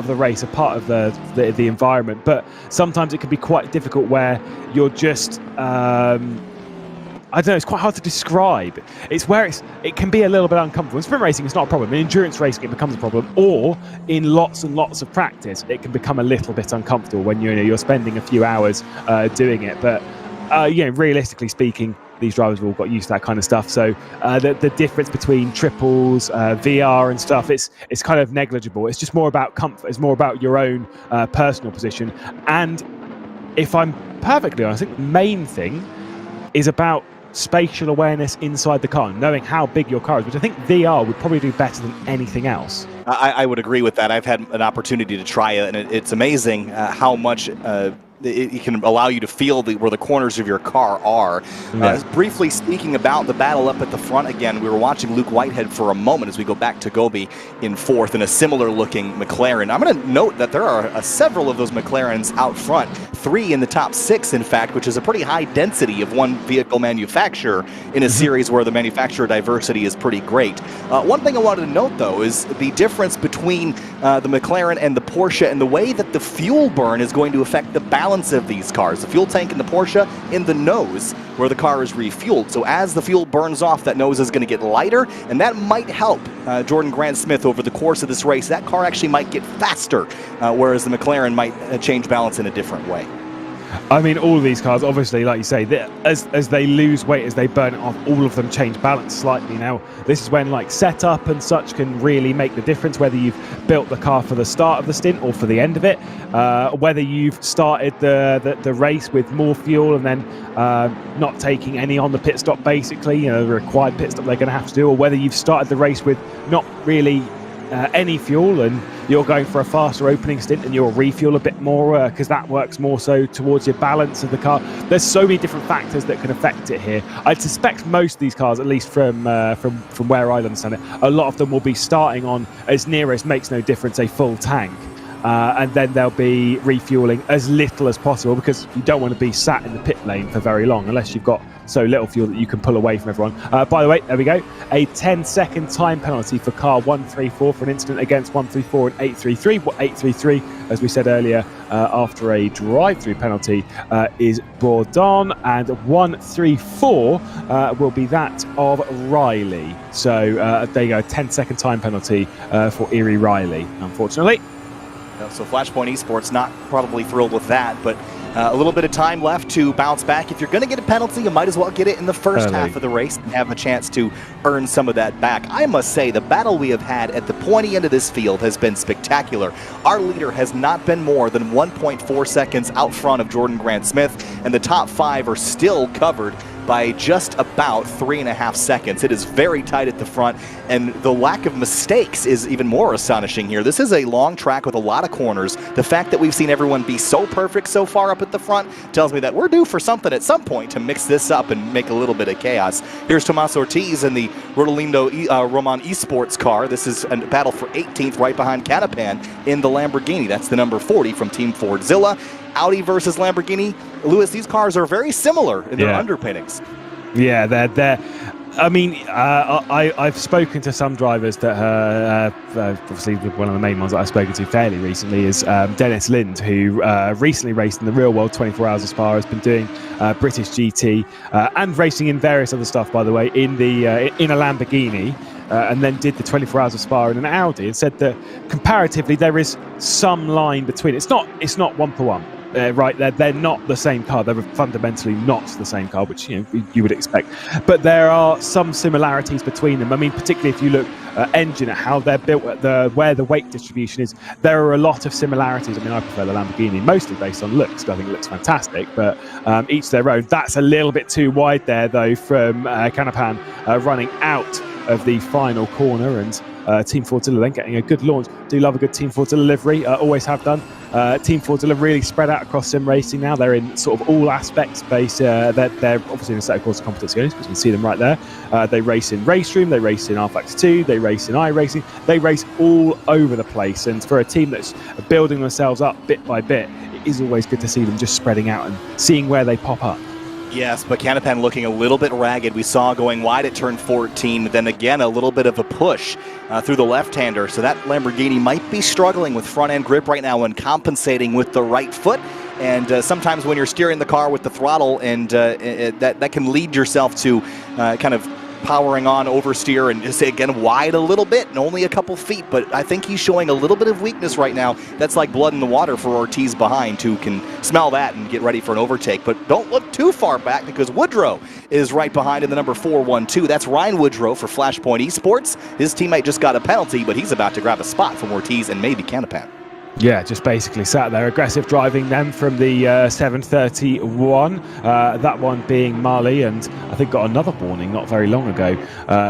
the race, a part of the environment, but sometimes it can be quite difficult where you're just I don't know, it's quite hard to describe. It's where it can be a little bit uncomfortable. In sprint racing, it's not a problem. In endurance racing, it becomes a problem. Or in lots and lots of practice, it can become a little bit uncomfortable when you're spending a few hours doing it. But realistically speaking, these drivers have all got used to that kind of stuff. So the difference between triples, VR and stuff, it's kind of negligible. It's just more about comfort. It's more about your own personal position. And if I'm perfectly honest, I think the main thing is about spatial awareness inside the car, knowing how big your car is, which I think VR would probably do better than anything else. I would agree with that. I've had an opportunity to try it, and it's amazing how much it can allow you to feel where the corners of your car are. Yeah. Briefly speaking about the battle up at the front again, we were watching Luke Whitehead for a moment as we go back to Gobi in 4th in a similar looking McLaren. I'm going to note that there are several of those McLarens out front, 3 in the top 6 in fact, which is a pretty high density of one vehicle manufacturer in a series where the manufacturer diversity is pretty great. One thing I wanted to note though is the difference between the McLaren and the Porsche and the way that the fuel burn is going to affect the balance of these cars. The fuel tank in the Porsche in the nose where the car is refueled. So as the fuel burns off, that nose is going to get lighter, and that might help Jordan Grant Smith over the course of this race. That car actually might get faster, whereas the McLaren might change balance in a different way. I mean, all of these cars, obviously, like you say, as they lose weight, as they burn it off, all of them change balance slightly. Now, this is when like setup and such can really make the difference, whether you've built the car for the start of the stint or for the end of it, whether you've started the race with more fuel and then not taking any on the pit stop, basically, the required pit stop they're going to have to do, or whether you've started the race with not really any fuel and you're going for a faster opening stint and you'll refuel a bit more because that works more so towards your balance of the car. There's so many different factors that can affect it here. I'd suspect most of these cars, at least from where I understand it, a lot of them will be starting on, as near as makes no difference, a full tank. And then they'll be refueling as little as possible because you don't want to be sat in the pit lane for very long unless you've got so little fuel that you can pull away from everyone. By the way, there we go. A 10-second time penalty for car 134 for an incident against 134 and 833. 833, as we said earlier, after a drive-through penalty is Bourdon, and 134 will be that of Riley. So there you go, a 10-second time penalty for Erie Riley, unfortunately. So Flashpoint Esports not probably thrilled with that, but a little bit of time left to bounce back. If you're going to get a penalty, you might as well get it in the first half of the race and have a chance to earn some of that back. I must say, the battle we have had at the pointy end of this field has been spectacular. Our leader has not been more than 1.4 seconds out front of Jordan Grant-Smith, and the top 5 are still covered by just about 3.5 seconds. It is very tight at the front, and the lack of mistakes is even more astonishing here. This is a long track with a lot of corners. The fact that we've seen everyone be so perfect so far up at the front tells me that we're due for something at some point to mix this up and make a little bit of chaos. Here's Tomas Ortiz in the Rodolindo Roman Esports car. This is a battle for 18th right behind Canapan in the Lamborghini. That's the number 40 from Team Fordzilla. Audi versus Lamborghini. Lewis, these cars are very similar in their underpinnings. Yeah, they're I mean, I've spoken to some drivers that obviously one of the main ones that I've spoken to fairly recently is Dennis Lind, who recently raced in the real world 24 Hours of Spa, has been doing British GT and racing in various other stuff, by the way, in a Lamborghini. And then did the 24 Hours of Spa in an Audi, and said that comparatively there is some line between. It's not 1-for-1. Right, they're not the same car. They're fundamentally not the same car, which you would expect. But there are some similarities between them. I mean, particularly if you look engine at how they're built, where the weight distribution is, there are a lot of similarities. I mean, I prefer the Lamborghini mostly based on looks. I think it looks fantastic, but each their own. That's a little bit too wide there, though, from Canapan running out of the final corner, and Team Fordzilla then getting a good launch. Do love a good Team Fordzilla livery, always have done. Team Fordzilla really spread out across sim racing now. They're in sort of all aspects based. They're obviously in Assetto Corsa Competizione, because you can see them right there. They race in Race Room, they race in rFactor 2, they race in iRacing. They race all over the place, and for a team that's building themselves up bit by bit, it is always good to see them just spreading out and seeing where they pop up. Yes, but Canapan looking a little bit ragged. We saw going wide at turn 14, then again a little bit of a push through the left-hander. So that Lamborghini might be struggling with front-end grip right now and compensating with the right foot. And sometimes when you're steering the car with the throttle, and that can lead yourself to kind of powering on, oversteer, and just again wide a little bit and only a couple feet. But I think he's showing a little bit of weakness right now. That's like blood in the water for Ortiz behind, who can smell that and get ready for an overtake. But don't look too far back, because Woodrow is right behind in the number 412. That's Ryan Woodrow for Flashpoint Esports. His teammate just got a penalty, but he's about to grab a spot from Ortiz and maybe Canapan. Yeah, just basically sat there. Aggressive driving then from the 731. That one being Mali, and I think got another warning not very long ago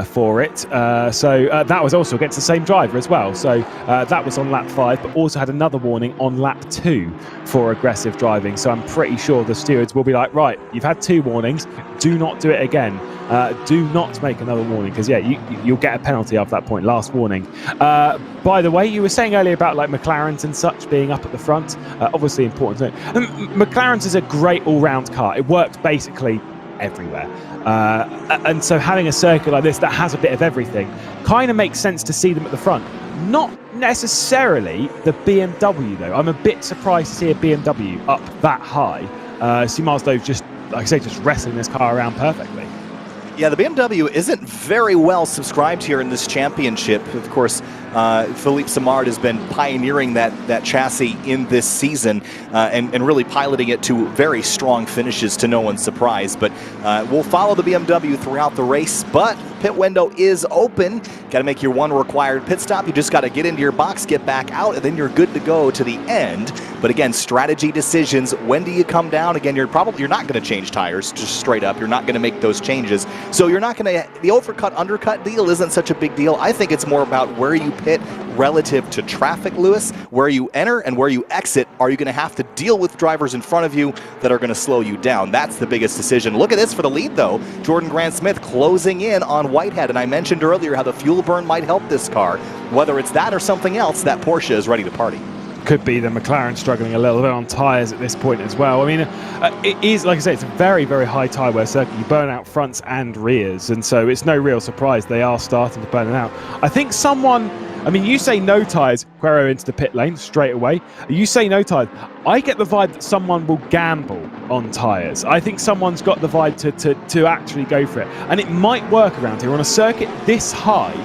for it. So that was also against the same driver as well. So that was on lap 5, but also had another warning on lap 2 for aggressive driving. So I'm pretty sure the stewards will be like, right, you've had 2 warnings. Do not do it again. Do not make another warning, because you'll get a penalty after that point. Last warning. By the way, you were saying earlier about like McLaren's and such being up at the front. Obviously important to know. McLaren's is a great all-round car. It works basically everywhere. And so having a circuit like this that has a bit of everything kind of makes sense to see them at the front. Not necessarily the BMW, though. I'm a bit surprised to see a BMW up that high. See Marsdove just, like I say, just wrestling this car around perfectly. Yeah, the BMW isn't very well subscribed here in this championship. Of course, Philippe Samard has been pioneering that chassis in this season and really piloting it to very strong finishes, to no one's surprise. But we'll follow the BMW throughout the race, but pit window is open. Got to make your one required pit stop. You just got to get into your box, get back out, and then you're good to go to the end. But again, strategy decisions. When do you come down? Again, you're not going to change tires, just straight up. You're not going to make those changes. So you're not going to, the overcut, undercut deal isn't such a big deal. I think it's more about where you pit relative to traffic, Lewis. Where you enter and where you exit, are you going to have to deal with drivers in front of you that are going to slow you down? That's the biggest decision. Look at this for the lead, though. Jordan Grant-Smith closing in on Whitehead, and I mentioned earlier how the fuel burn might help this car. Whether it's that or something else, that Porsche is ready to party. Could be the McLaren struggling a little bit on tyres at this point as well. I mean, it is, like I say, it's a very, very high tyre wear circuit. You burn out fronts and rears, and so it's no real surprise they are starting to burn it out. I think you say no tyres, Quero into the pit lane straight away. You say no tyres. I get the vibe that someone will gamble on tyres. I think someone's got the vibe to actually go for it. And it might work around here on a circuit this high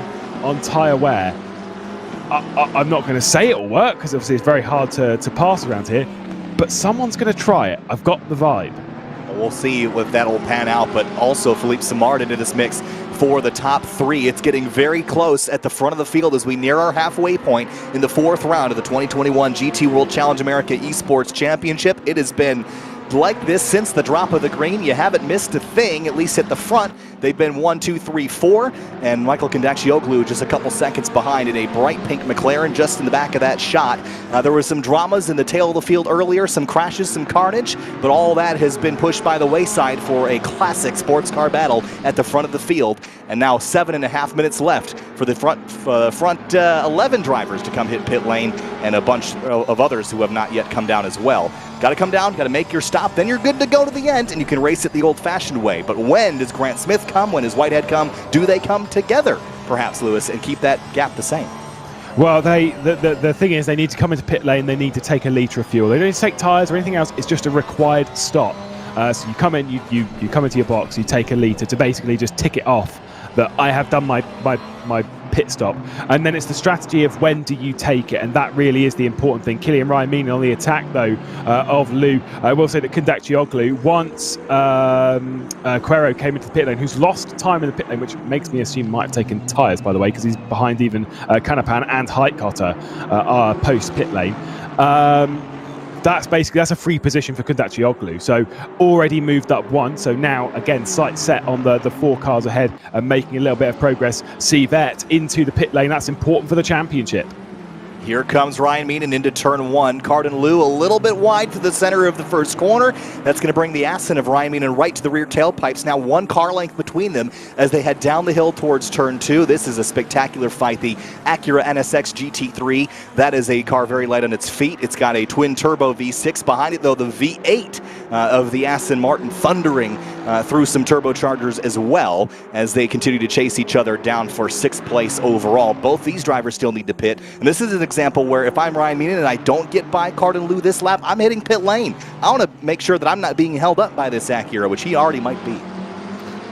on tyre wear. I'm not going to say it'll work because obviously it's very hard to pass around here, but someone's going to try it. I've got the vibe. We'll see if that'll pan out, but also Philippe Simard into this mix for the top 3. It's getting very close at the front of the field as we near our halfway point in the 4th round of the 2021 GT World Challenge America Esports Championship. It has been like this since the drop of the green. You haven't missed a thing, at least at the front. They've been 1, 2, 3, 4, and Michael Kondakcioglu just a couple seconds behind in a bright pink McLaren just in the back of that shot. There were some dramas in the tail of the field earlier, some crashes, some carnage, but all that has been pushed by the wayside for a classic sports car battle at the front of the field. And now 7.5 minutes left for the front 11 drivers to come hit pit lane, and a bunch of others who have not yet come down as well. Got to come down, got to make your stop, then you're good to go to the end, and you can race it the old-fashioned way. But when does Grant Smith come? When does Whitehead come? Do they come together, perhaps, Lewis, and keep that gap the same? Well, the thing is, they need to come into pit lane. They need to take a litre of fuel. They don't need to take tyres or anything else. It's just a required stop. So you come in, you come into your box, you take a litre to basically just tick it off that I have done my pit stop. And then it's the strategy of when do you take it, and that really is the important thing. Killian Ryan Meanin on the attack, though, of Lou. I will say that Kondakcioglu, once Quero came into the pit lane, who's lost time in the pit lane, which makes me assume might have taken tyres, by the way, because he's behind even Canapan and Heitkotter post pit lane. That's a free position for Kondakcioglu. So already moved up 1. So now, again, sight set on the 4 cars ahead and making a little bit of progress. Sivert into the pit lane. That's important for the championship. Here comes Ryan Meanin into turn 1. Carden Liu a little bit wide to the center of the first corner. That's going to bring the Aston of Ryan Meanin right to the rear tailpipes. Now 1 car length between them as they head down the hill towards turn 2. This is a spectacular fight. The Acura NSX GT3, that is a car very light on its feet. It's got a twin turbo V6 behind it, though the V8 of the Aston Martin thundering through some turbochargers as well as they continue to chase each other down for 6th place overall. Both these drivers still need to pit, and this is an example where if I'm Ryan Meanin and I don't get by Carden Liu this lap, I'm hitting pit lane. I want to make sure that I'm not being held up by this Acura, which he already might be.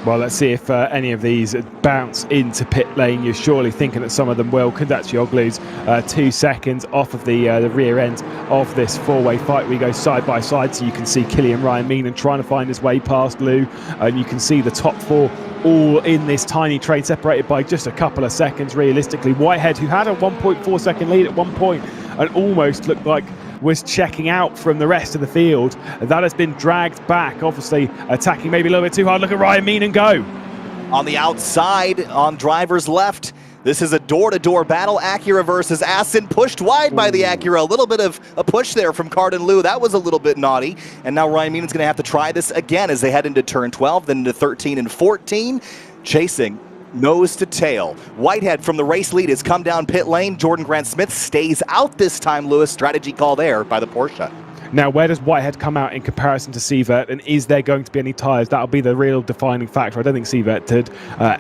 Well, let's see if any of these bounce into pit lane. You're surely thinking that some of them will. Kondakcioglu's 2 seconds off of the rear end of this 4-way fight. We go side by side, so you can see Killian Ryan Meanin trying to find his way past Lou, and you can see the top 4 all in this tiny train, separated by just a couple of seconds realistically. Whitehead, who had a 1.4 second lead at one point and almost looked like was checking out from the rest of the field, that has been dragged back, obviously attacking maybe a little bit too hard. Look at Ryan Meanin go. On the outside, on driver's left, this is a door-to-door battle. Acura versus Aston, pushed wide by the Acura. A little bit of a push there from Carden Liu. That was a little bit naughty. And now Ryan Meanin's going to have to try this again as they head into turn 12, then into 13 and 14. Chasing nose to tail. Whitehead from the race lead has come down pit lane. Jordan Grant Smith stays out this time, Lewis. Strategy call there by the Porsche. Now, where does Whitehead come out in comparison to Sivert, and is there going to be any tyres? That'll be the real defining factor. I don't think Sivert did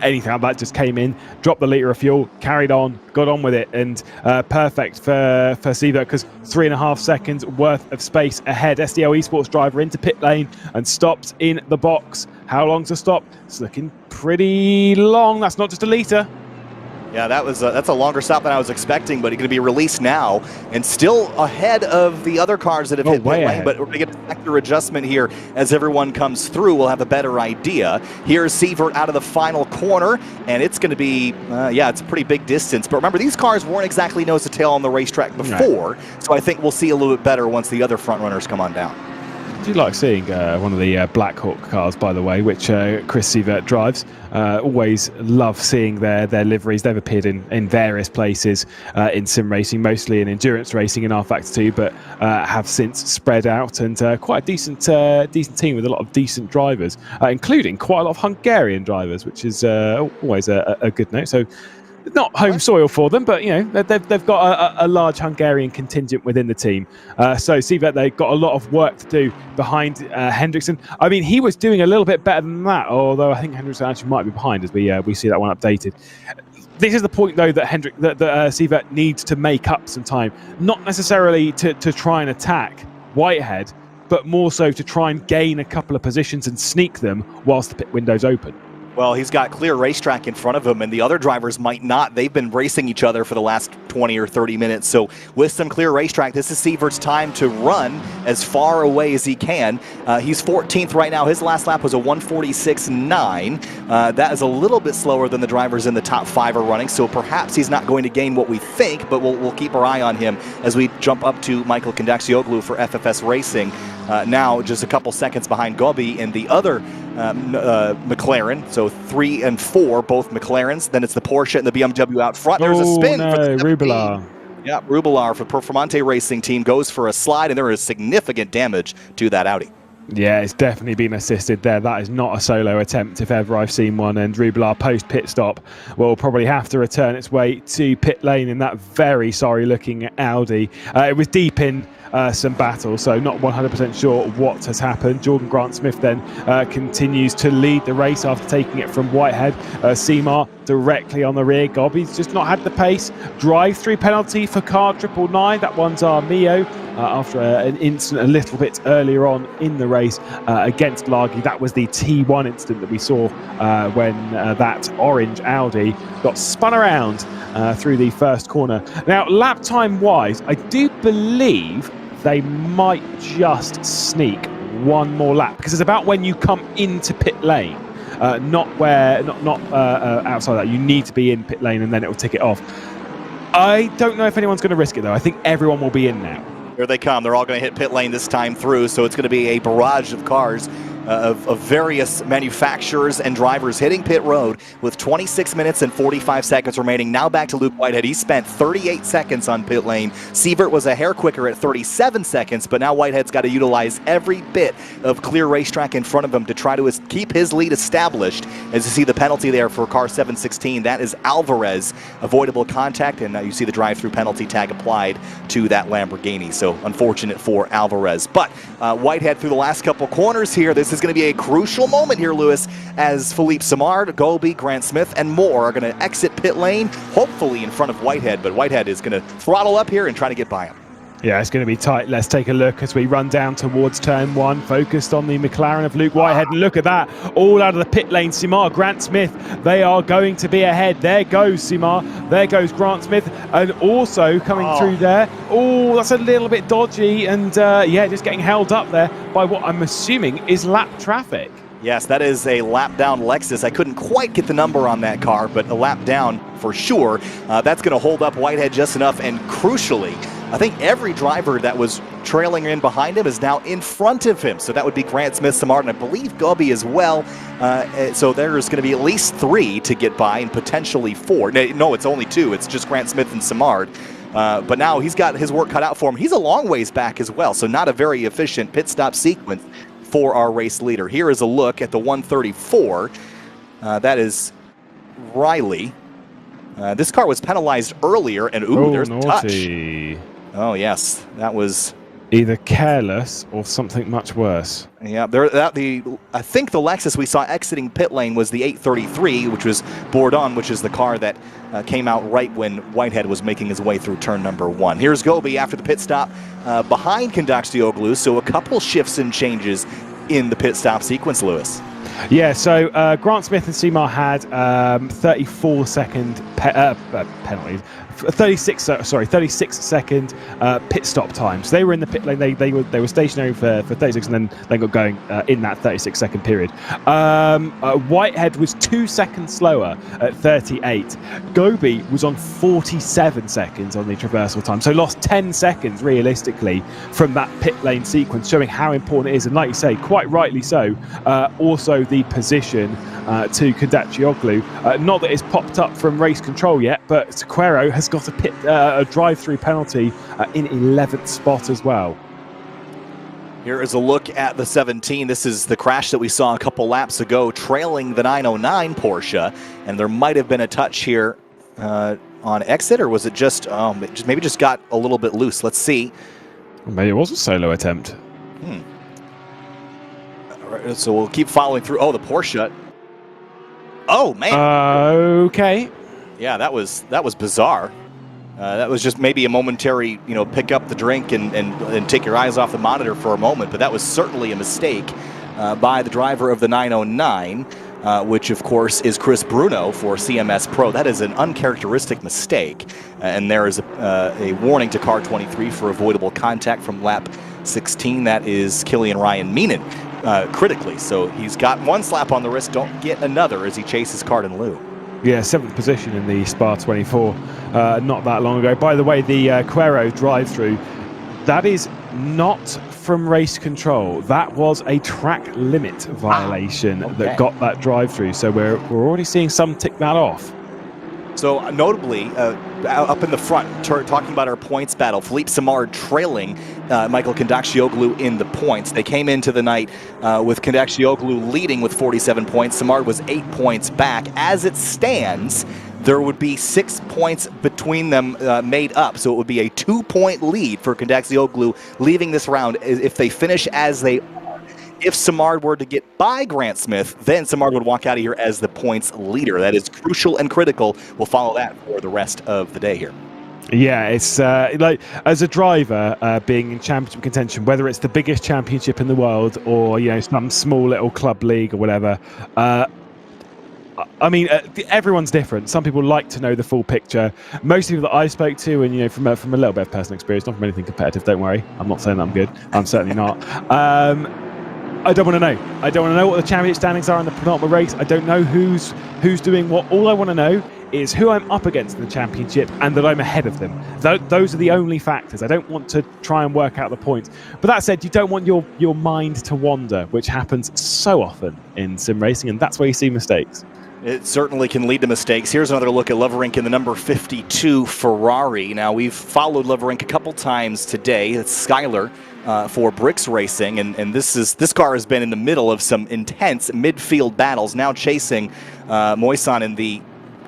anything like that. Just came in, dropped the litre of fuel, carried on, got on with it, and perfect for Sivert, because 3.5 seconds worth of space ahead. SDL Esports driver into pit lane and stopped in the box. How long to stop? It's looking pretty long. That's not just a litre. Yeah, that's a longer stop than I was expecting, but he's going to be released now and still ahead of the other cars that have hit pit lane. But we're going to get a factor adjustment here as everyone comes through. We'll have a better idea. Here's Sivert out of the final corner, and it's going to be, it's a pretty big distance. But remember, these cars weren't exactly nose to tail on the racetrack before, so I think we'll see a little bit better once the other front runners come on down. I do like seeing one of the Black Hawk cars, by the way, which Chris Sivert drives. Always love seeing their liveries. They've appeared in various places in sim racing, mostly in endurance racing in R-Factor 2, but have since spread out, and quite a decent team with a lot of decent drivers, including quite a lot of Hungarian drivers, which is always a good note. So not home soil for them, but they've got a large Hungarian contingent within the team. So Sivert, they've got a lot of work to do behind Hendrickson. I mean, he was doing a little bit better than that, although I think Hendrickson actually might be behind as we see that one updated. This is the point, though, that Sivert needs to make up some time, not necessarily to try and attack Whitehead, but more so to try and gain a couple of positions and sneak them whilst the pit window's open. Well, he's got clear racetrack in front of him, and the other drivers might not. They've been racing each other for the last 20 or 30 minutes. So with some clear racetrack, this is Sievert's time to run as far away as he can. He's 14th right now. His last lap was a 146.9. That is a little bit slower than the drivers in the top 5 are running, so perhaps he's not going to gain what we think, but we'll keep our eye on him as we jump up to Michael Kondaksioglu for FFS Racing. Now just a couple seconds behind Gobi in the other McLaren, so 3 and 4, both McLarens. Then it's the Porsche and the BMW out front. There's a spin for the 17. Rubelar. Yeah, Rubelar for Performante Racing Team goes for a slide, and there is significant damage to that Audi. Yeah, it's definitely been assisted there. That is not a solo attempt if ever I've seen one. And Rubelar post pit stop will probably have to return its way to pit lane in that very sorry looking Audi. It was deep in some battle, so not 100% sure what has happened. Jordan Grant-Smith then continues to lead the race after taking it from Whitehead. Seymour directly on the rear. Gobi's just not had the pace. Drive-through penalty for car 999. That one's our Mio. After an incident a little bit earlier on in the race against Lagi. That was the T1 incident that we saw when that orange Audi got spun around through the first corner. Now, lap time wise, I do believe they might just sneak one more lap, because it's about when you come into pit lane, not outside that. You need to be in pit lane and then it will tick it off. I don't know if anyone's going to risk it though. I think everyone will be in now. Here they come. They're all going to hit pit lane this time through, so it's going to be a barrage of cars of various manufacturers and drivers hitting pit road with 26 minutes and 45 seconds remaining. Now back to Luke Whitehead. He spent 38 seconds on pit lane. Sievert was a hair quicker at 37 seconds, but now Whitehead's got to utilize every bit of clear racetrack in front of him to try to keep his lead established. As you see the penalty there for car 716, that is Alvarez. Avoidable contact, and now you see the drive-through penalty tag applied to that Lamborghini. So unfortunate for Alvarez. But Whitehead through the last couple corners here. This is going to be a crucial moment here, Lewis, as Philippe Simard, Gobi, Grant Smith, and more are going to exit pit lane, hopefully in front of Whitehead. But Whitehead is going to throttle up here and try to get by him. Yeah, it's going to be tight. Let's take a look as we run down towards turn 1, focused on the McLaren of Luke Whitehead. And look at that, all out of the pit lane. Simard, Grant Smith, they are going to be ahead. There goes Simard, there goes Grant Smith, and also coming through there. Oh, that's a little bit dodgy, and yeah, just getting held up there by what I'm assuming is lap traffic. Yes, that is a lap down Lexus. I couldn't quite get the number on that car, but a lap down for sure. That's going to hold up Whitehead just enough, and crucially, I think every driver that was trailing in behind him is now in front of him. So that would be Grant Smith, Simard, and I believe Gobi as well. So there's going to be at least 3 to get by and potentially 4. No, it's only 2. It's just Grant Smith and Simard. But now he's got his work cut out for him. He's a long ways back as well, so not a very efficient pit stop sequence for our race leader. Here is a look at the 134. That is Riley. This car was penalized earlier, and there's naughty. touch. Oh yes, that was either careless or something much worse. Yeah, I think the Lexus we saw exiting pit lane was the 833, which was Bourdon, which is the car that came out right when Whitehead was making his way through turn number 1. Here's Gobi after the pit stop behind Kondaksioglu, so a couple shifts and changes in the pit stop sequence, Lewis. Yeah, so Grant Smith and Seymour had 34-second penalties. 36-second pit stop time. So they were in the pit lane. They were stationary for 36 and then got going in that 36-second period. Whitehead was 2 seconds slower at 38. Gobi was on 47 seconds on the traversal time, so lost 10 seconds realistically from that pit lane sequence, showing how important it is. And like you say, quite rightly so, also the position to Kondaksioglu. Not that it's popped up from race control yet, but Sequeiro has got a drive-through penalty in 11th spot as well. Here is a look at the 17. This is the crash that we saw a couple laps ago, trailing the 909 Porsche, and there might have been a touch here on exit, or was it just maybe just got a little bit loose? Let's see. Maybe it was a solo attempt. All right, so we'll keep following through. Oh, the Porsche. Oh man. Okay. Yeah, that was bizarre. That was just maybe a momentary, pick up the drink and take your eyes off the monitor for a moment. But that was certainly a mistake by the driver of the 909. which of course is Chris Bruno for CMS Pro. That is an uncharacteristic mistake, and there is a warning to car 23 for avoidable contact from lap 16. That is Killian Ryan Meenan critically. So he's got one slap on the wrist, don't get another as he chases Carden Liu. Yeah, 7th position in the Spa 24 not that long ago. By the way, the Quero drive-through, that is not from race control. That was a track limit violation that got that drive-through. So we're already seeing some tick that off. So notably, up in the front, talking about our points battle, Philippe Samard trailing Michael Kondakcioglu in the points. They came into the night with Kondakcioglu leading with 47 points. Samard was 8 points back. As it stands, there would be 6 points between them made up. So it would be a 2-point lead for Kondakcioglu leaving this round if they finish as they are. If Samard were to get by Grant Smith, then Samard would walk out of here as the points leader. That is crucial and critical. We'll follow that for the rest of the day here. Yeah, it's like as a driver being in championship contention, whether it's the biggest championship in the world or some small little club league or whatever. I mean, everyone's different. Some people like to know the full picture. Most people that I spoke to, and from a little bit of personal experience, not from anything competitive. Don't worry, I'm not saying that I'm good. I'm certainly not. I don't want to know. I don't want to know what the championship standings are in the penultimate race. I don't know who's doing what. All I want to know is who I'm up against in the championship and that I'm ahead of them. Those are the only factors. I don't want to try and work out the points. But that said, you don't want your mind to wander, which happens so often in sim racing, and that's where you see mistakes. It certainly can lead to mistakes. Here's another look at Leverink in the number 52 Ferrari. Now, we've followed Leverink a couple times today. It's Skyler for Bricks Racing, and this car has been in the middle of some intense midfield battles, now chasing Moisan in the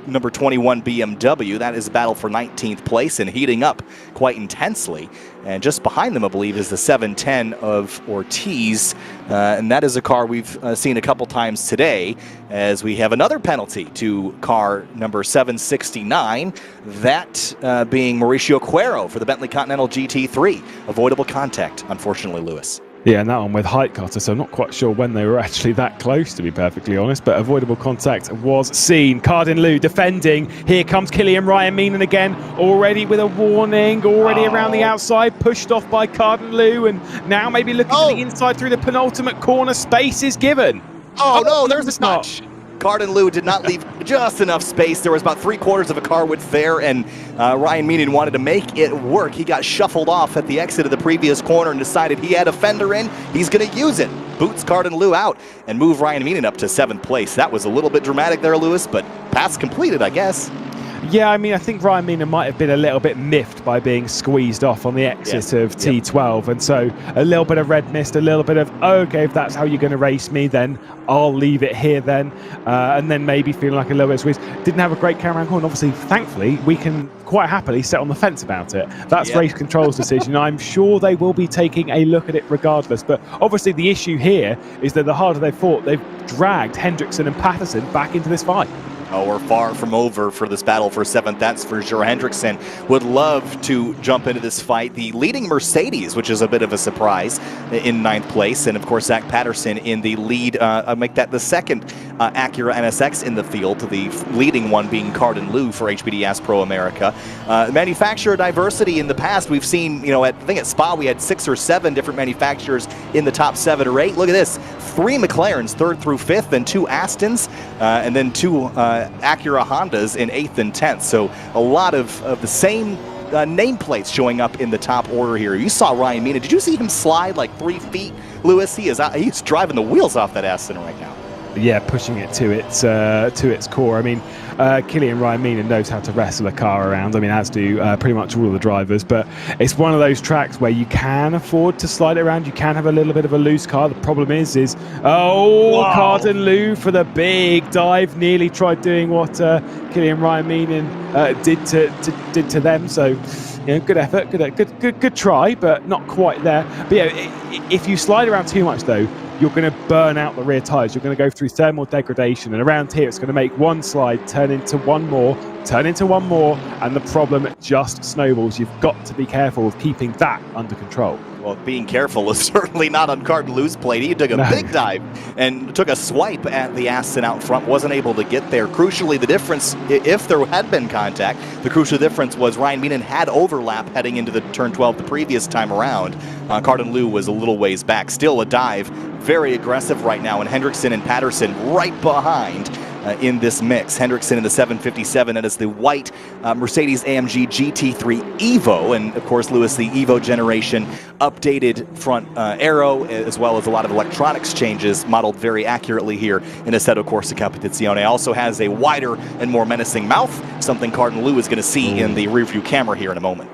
number 21 BMW. That is a battle for 19th place and heating up quite intensely. And just behind them, I believe, is the 710 of Ortiz. And that is a car we've seen a couple times today, as we have another penalty to car number 769, that being Mauricio Quero for the Bentley Continental GT3. Avoidable contact, unfortunately, Lewis. Yeah, and that one with height cutter, so I'm not quite sure when they were actually that close, to be perfectly honest, but avoidable contact was seen. Carden Liu defending. Here comes Killian Ryan Meenan again, already with a warning, already around the outside, pushed off by Carden Liu, and now maybe looking to the inside through the penultimate corner. Space is given. Oh no, there's a touch. Carden Liu did not leave just enough space. There was about 3/4 of a car width there, and Ryan Meenan wanted to make it work. He got shuffled off at the exit of the previous corner and decided he had a fender in. He's going to use it. Boots Carden Liu out and move Ryan Meenan up to 7th place. That was a little bit dramatic there, Lewis, but pass completed, I guess. Yeah, I mean, I think Ryan Meenan might have been a little bit miffed by being squeezed off on the exit of T12. And so a little bit of red mist, a little bit of, okay, if that's how you're going to race me, then I'll leave it here then. And then maybe feeling like a little bit squeezed. Didn't have a great camera angle. And obviously, thankfully, we can quite happily sit on the fence about it. That's race control's decision. I'm sure they will be taking a look at it regardless. But obviously, the issue here is that the harder they've fought, they've dragged Hendrickson and Patterson back into this fight. Oh, we're far from over for this battle for 7th. That's for sure. Hendrickson would love to jump into this fight. The leading Mercedes, which is a bit of a surprise, in 9th place. And, of course, Zach Patterson in the lead. Make that the second Acura NSX in the field, the leading one being Carden Liu for HPDS Pro America. Manufacturer diversity in the past, we've seen, I think at Spa we had 6 or 7 different manufacturers in the top 7 or 8. Look at this. 3 McLarens, 3rd through 5th, then 2 Astons, and then 2 Acura Hondas in 8th and 10th. So a lot of the same nameplates showing up in the top order here. You saw Ryan Meenan. Did you see him slide like 3 feet, Lewis? He's driving the wheels off that Aston right now. Yeah, pushing it to its core. I mean, Killian Ryan Meenan knows how to wrestle a car around. I mean, as do pretty much all of the drivers. But it's one of those tracks where you can afford to slide it around. You can have a little bit of a loose car. The problem is Carden Liu for the big dive. Nearly tried doing what Killian Ryan Meenan did to them. So, good effort, good try, but not quite there. But if you slide around too much though, you're going to burn out the rear tyres. You're going to go through thermal degradation. And around here, it's going to make one slide turn into one more, and the problem just snowballs. You've got to be careful of keeping that under control. Well, being careful is certainly not on Carden Lou's plate. He took a big dive and took a swipe at the Aston out front, wasn't able to get there. Crucially, the difference, if there had been contact, the crucial difference was Ryan Meenan had overlap heading into the turn 12 the previous time around. Carden Lou was a little ways back. Still a dive, very aggressive right now, and Hendrickson and Patterson right behind in this mix. Hendrickson in the 757, and it's the white Mercedes-AMG GT3 Evo, and of course Lewis, the Evo generation updated front aero, as well as a lot of electronics changes modeled very accurately here in Assetto Corsa Competizione. Also has a wider and more menacing mouth, something Carden Lou is going to see in the rearview camera here in a moment.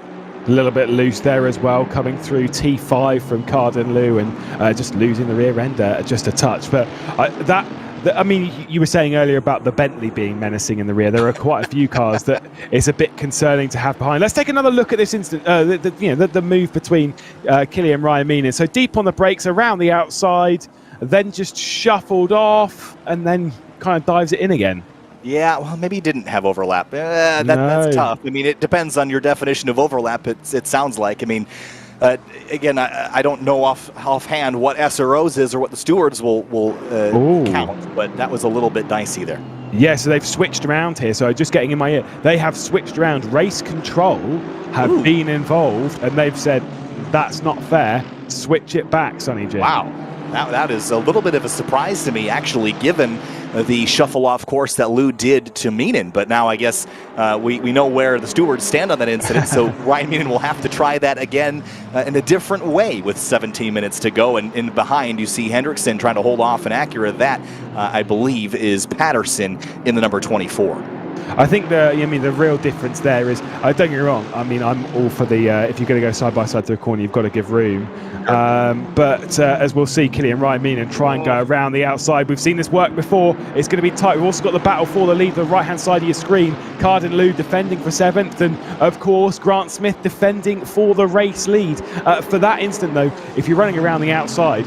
A little bit loose there as well, coming through T5 from Carden Lou, and just losing the rear end just a touch. But I mean, you were saying earlier about the Bentley being menacing in the rear. There are quite a few cars that it's a bit concerning to have behind. Let's take another look at this instant, the move between Killian and Ryan Meenan. So deep on the brakes, around the outside, then just shuffled off, and then kind of dives it in again. Yeah, well, maybe he didn't have overlap. That's tough. I mean, it depends on your definition of overlap, it sounds like. I mean, again, I don't know offhand what SROs is or what the stewards will count, but that was a little bit dicey there. Yeah, so they've switched around here. So just getting in my ear, they have switched around. Race control have been involved, and they've said, that's not fair. Switch it back, Sonny Jim. Wow. That is a little bit of a surprise to me, actually, given the shuffle-off course that Lou did to Meenan. But now I guess we know where the stewards stand on that incident, so Ryan Meenan will have to try that again in a different way with 17 minutes to go. And in behind, you see Hendrickson trying to hold off an Acura. That, I believe, is Patterson in the number 24. I think the real difference there is, don't get me wrong, I mean, I'm all for the, if you're going to go side by side through a corner, you've got to give room. But as we'll see, Killian Ryan Meenan try and go around the outside. We've seen this work before. It's going to be tight. We've also got the battle for the lead, the right-hand side of your screen. Carden Lou defending for 7th, and of course, Grant Smith defending for the race lead. For that instant, though, if you're running around the outside,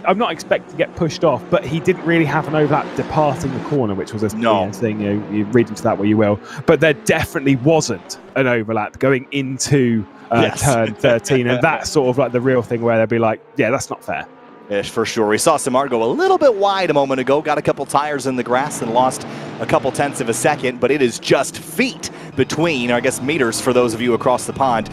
I'm not expecting to get pushed off, but he didn't really have an overlap departing the corner, which was a thing. You read into that what you will. But there definitely wasn't an overlap going into turn 13, and that's sort of like the real thing where they'll be like, yeah, that's not fair. Yes, for sure. We saw Samar go a little bit wide a moment ago, got a couple tires in the grass and lost a couple tenths of a second, but it is just feet between, or I guess meters for those of you across the pond,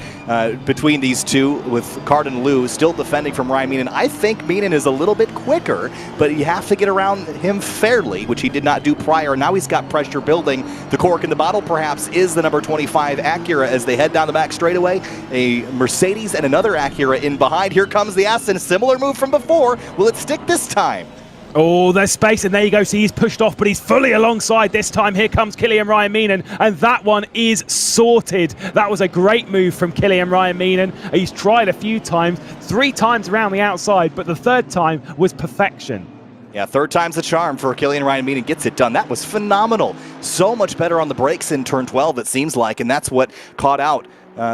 between these two, with Carden Lou still defending from Ryan Meenan. I think Meenan is a little bit quicker, but you have to get around him fairly, which he did not do prior. Now he's got pressure building. The cork in the bottle, perhaps, is the number 25 Acura as they head down the back straightaway. A Mercedes and another Acura in behind. Here comes the Aston. Similar move from before. Will it stick this time? Oh, there's space, and there you go. See, he's pushed off, but he's fully alongside this time. Here comes Killian Ryan Meenan, and that one is sorted. That was a great move from Killian Ryan Meenan. He's tried a few times, 3 times around the outside, but the 3rd time was perfection. Yeah, 3rd time's the charm for Killian Ryan Meenan. Gets it done. That was phenomenal. So much better on the brakes in turn 12, it seems like, and that's what caught out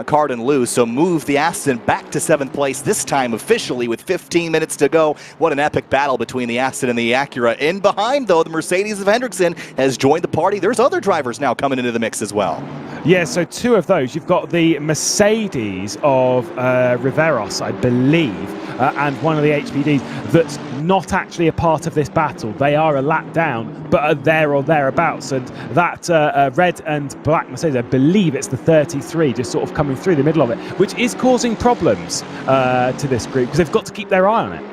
Carden Lou. So move the Aston back to 7th place, this time officially with 15 minutes to go. What an epic battle between the Aston and the Acura. In behind, though, the Mercedes of Hendrickson has joined the party. There's other drivers now coming into the mix as well. Yeah, so 2 of those. You've got the Mercedes of Riveros, I believe, and one of the HPDs that's not actually a part of this battle. They are a lap down, but are there or thereabouts. And that red and black Mercedes, I believe it's the 33, just sort of coming through the middle of it, which is causing problems to this group because they've got to keep their eye on it.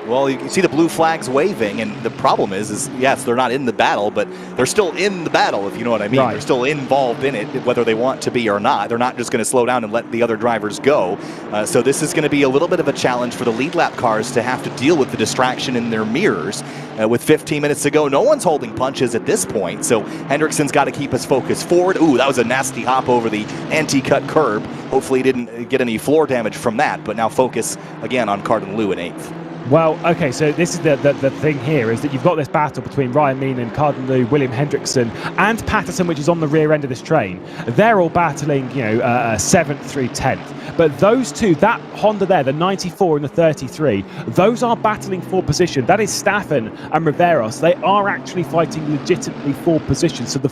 Well, you can see the blue flags waving, and the problem is yes, they're not in the battle, but they're still in the battle, if you know what I mean. Right. They're still involved in it, whether they want to be or not. They're not just going to slow down and let the other drivers go. So this is going to be a little bit of a challenge for the lead lap cars to have to deal with the distraction in their mirrors. With 15 minutes to go, no one's holding punches at this point, so Hendrickson's got to keep his focus forward. Ooh, that was a nasty hop over the anti-cut curb. Hopefully he didn't get any floor damage from that, but now focus again on Carden Lou in 8th. Well, okay, so this is the thing here is that you've got this battle between Ryan Meenan, Carden Lou, William Hendrickson, and Patterson, which is on the rear end of this train. They're all battling, 7th through 10th. But those two, that Honda there, the 94 and the 33, those are battling for position. That is Staffen and Riveros. They are actually fighting legitimately for position. So the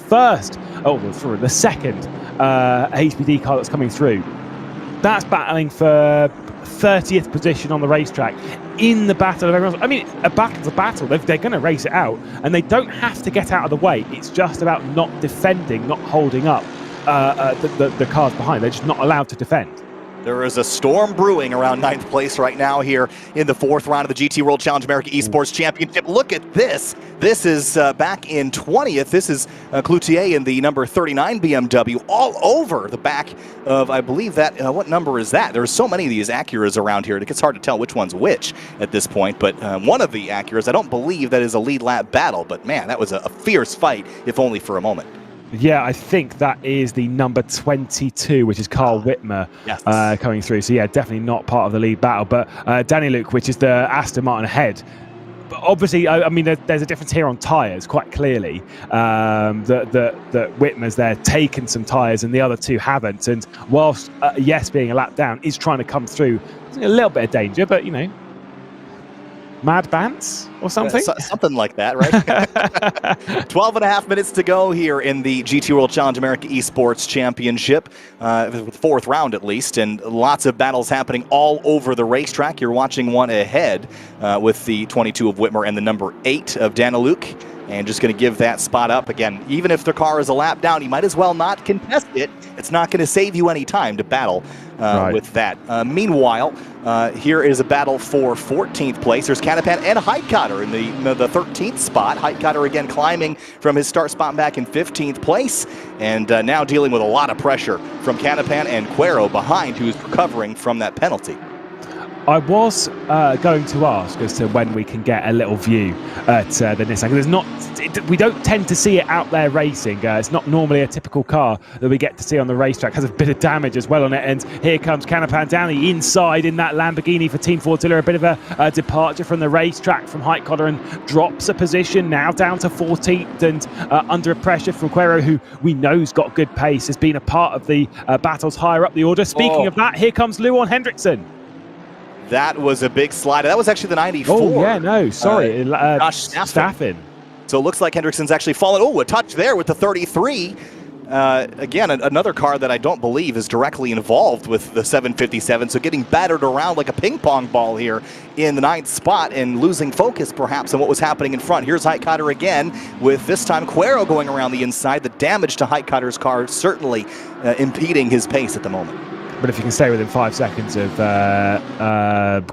second HPD car that's coming through, that's battling for 30th position on the racetrack in the battle of everyone else. I mean, a battle's a battle. They're going to race it out, and they don't have to get out of the way. It's just about not defending, not holding up the cars behind. They're just not allowed to defend. There is a storm brewing around 9th place right now here in the 4th round of the GT World Challenge America Esports Championship. Look at this. This is back in 20th. This is Cloutier in the number 39 BMW all over the back of, I believe that, what number is that? There's so many of these Acuras around here. It gets hard to tell which one's which at this point, but one of the Acuras, I don't believe that is a lead lap battle, but man, that was a fierce fight, if only for a moment. Yeah, I think that is the number 22, which is Carl Whitmer, yes. Coming through. So yeah, definitely not part of the lead battle. But Danny Luke, which is the Aston Martin ahead. But obviously, I mean, there's a difference here on tyres, quite clearly. That Whitmer's there taken some tyres and the other two haven't. And whilst, yes, being a lap down, is trying to come through. There's a little bit of danger, but, you know, Mad Bants or something? Something like that, right? 12 and a half minutes to go here in the GT World Challenge America Esports Championship, the 4th round at least, and lots of battles happening all over the racetrack. You're watching one ahead with the 22 of Whitmer and the number 8 of Daniluk. And just going to give that spot up again. Even if the car is a lap down, you might as well not contest it. It's not going to save you any time to battle with that. Meanwhile, here is a battle for 14th place. There's Canapan and Heitkotter in the 13th spot. Heitkotter again climbing from his start spot back in 15th place. And now dealing with a lot of pressure from Canapan and Quero behind, who's recovering from that penalty. I was going to ask as to when we can get a little view at the Nissan. We don't tend to see it out there racing. It's not normally a typical car that we get to see on the racetrack. It has a bit of damage as well on it. And here comes Canapan down the inside in that Lamborghini for Team Fortilla. A bit of a departure from the racetrack from Heitkotter, and drops a position now down to 14th and under pressure from Quero, who we know's got good pace, has been a part of the battles higher up the order. Speaking of that, here comes Luan Hendrickson. That was a big slide. That was actually the 94. Oh, yeah, no, sorry. Josh Staffen. So it looks like Hendrickson's actually fallen. Oh, a touch there with the 33. Again, another car that I don't believe is directly involved with the 757. So getting battered around like a ping pong ball here in the 9th spot and losing focus perhaps on what was happening in front. Here's Heitkotter again with this time Quero going around the inside. The damage to Heitkotter's car certainly impeding his pace at the moment. But if you can stay within 5 seconds of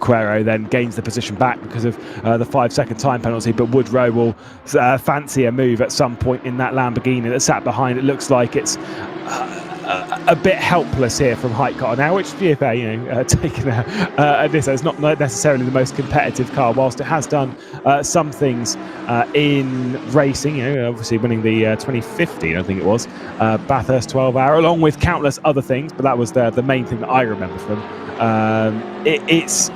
Quero, then gains the position back because of the 5-second time penalty. But Woodrow will fancy a move at some point in that Lamborghini that sat behind. It looks like it's a bit helpless here from Heitkotter now, which, taking this, it's not necessarily the most competitive car, whilst it has done some things in racing, obviously winning the 2015, I think it was, Bathurst 12 Hour, along with countless other things, but that was the main thing that I remember from. It's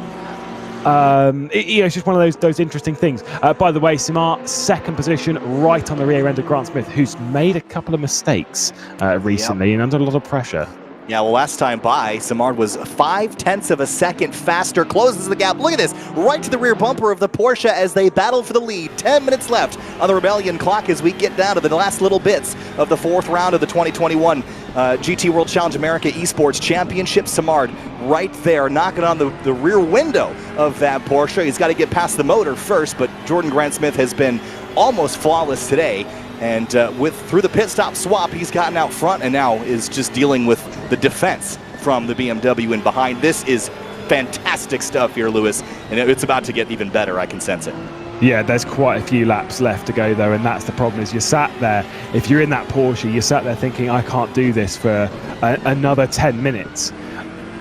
just one of those interesting things. By the way, Simar, 2nd position, right on the rear end of Grant Smith, who's made a couple of mistakes recently and under a lot of pressure. Yeah, well, last time by, Simard was 0.5 of a second faster, closes the gap. Look at this, right to the rear bumper of the Porsche as they battle for the lead. 10 minutes left on the Rebellion clock as we get down to the last little bits of the 4th round of the 2021 GT World Challenge America Esports Championship. Simard right there, knocking on the rear window of that Porsche. He's got to get past the motor first, but Jordan Grant Smith has been almost flawless today. And through the pit stop swap, he's gotten out front and now is just dealing with the defense from the BMW in behind. This is fantastic stuff here, Lewis, and it's about to get even better. I can sense it. Yeah, there's quite a few laps left to go, though, and that's the problem. Is you're sat there, if you're in that Porsche, you're sat there thinking, I can't do this for another 10 minutes.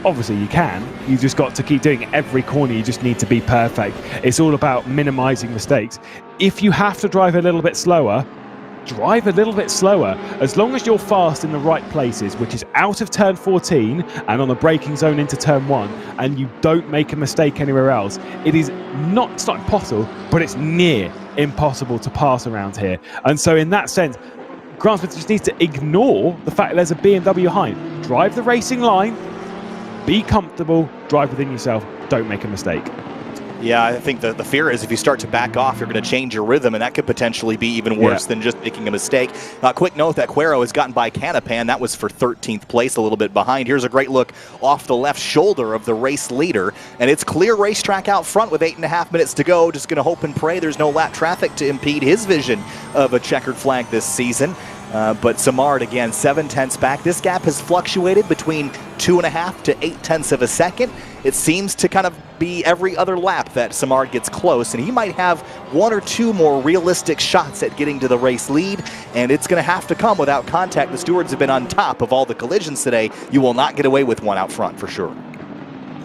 Obviously you can, you just got to keep doing it. Every corner you just need to be perfect. It's all about minimizing mistakes. If you have to drive a little bit slower, drive a little bit slower, as long as you're fast in the right places, which is out of turn 14 and on the braking zone into turn 1, and you don't make a mistake anywhere else. It's not impossible, but it's near impossible to pass around here. And so in that sense, Grant Smith just needs to ignore the fact that there's a BMW behind. Drive the racing line, be comfortable, drive within yourself, don't make a mistake. Yeah, I think the fear is if you start to back off, you're going to change your rhythm, and that could potentially be even worse than just making a mistake. Quick note that Cuero has gotten by Canapan. That was for 13th place, a little bit behind. Here's a great look off the left shoulder of the race leader, and it's clear racetrack out front with 8.5 minutes to go. Just going to hope and pray there's no lap traffic to impede his vision of a checkered flag this season. But Samard, again, 7/10 back. This gap has fluctuated between 2.5 to 8/10 of a second. It seems to kind of be every other lap that Samard gets close, and he might have one or two more realistic shots at getting to the race lead, and it's going to have to come without contact. The stewards have been on top of all the collisions today. You will not get away with one out front for sure.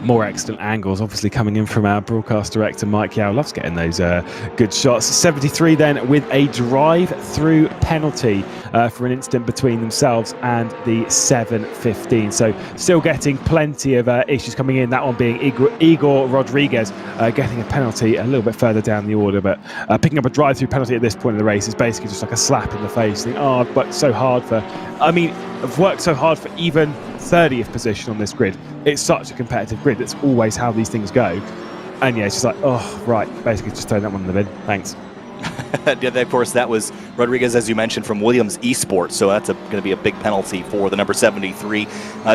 More excellent angles, obviously coming in from our broadcast director, Mike Yao. Loves getting those good shots. 73 then with a drive-through penalty for an incident between themselves and the 7:15. So still getting plenty of issues coming in. That one being Igor Rodriguez getting a penalty a little bit further down the order. But picking up a drive-through penalty at this point in the race is basically just like a slap in the face. Think, oh, I've worked so hard for... I mean, I've worked so hard for even 30th position on this grid. It's such a competitive grid. That's always how these things go. And yeah, it's just like, oh, right, basically just throwing that one in the bin. Thanks. Yeah, of course, that was Rodriguez, as you mentioned, from Williams Esports, so that's going to be a big penalty for the number 73.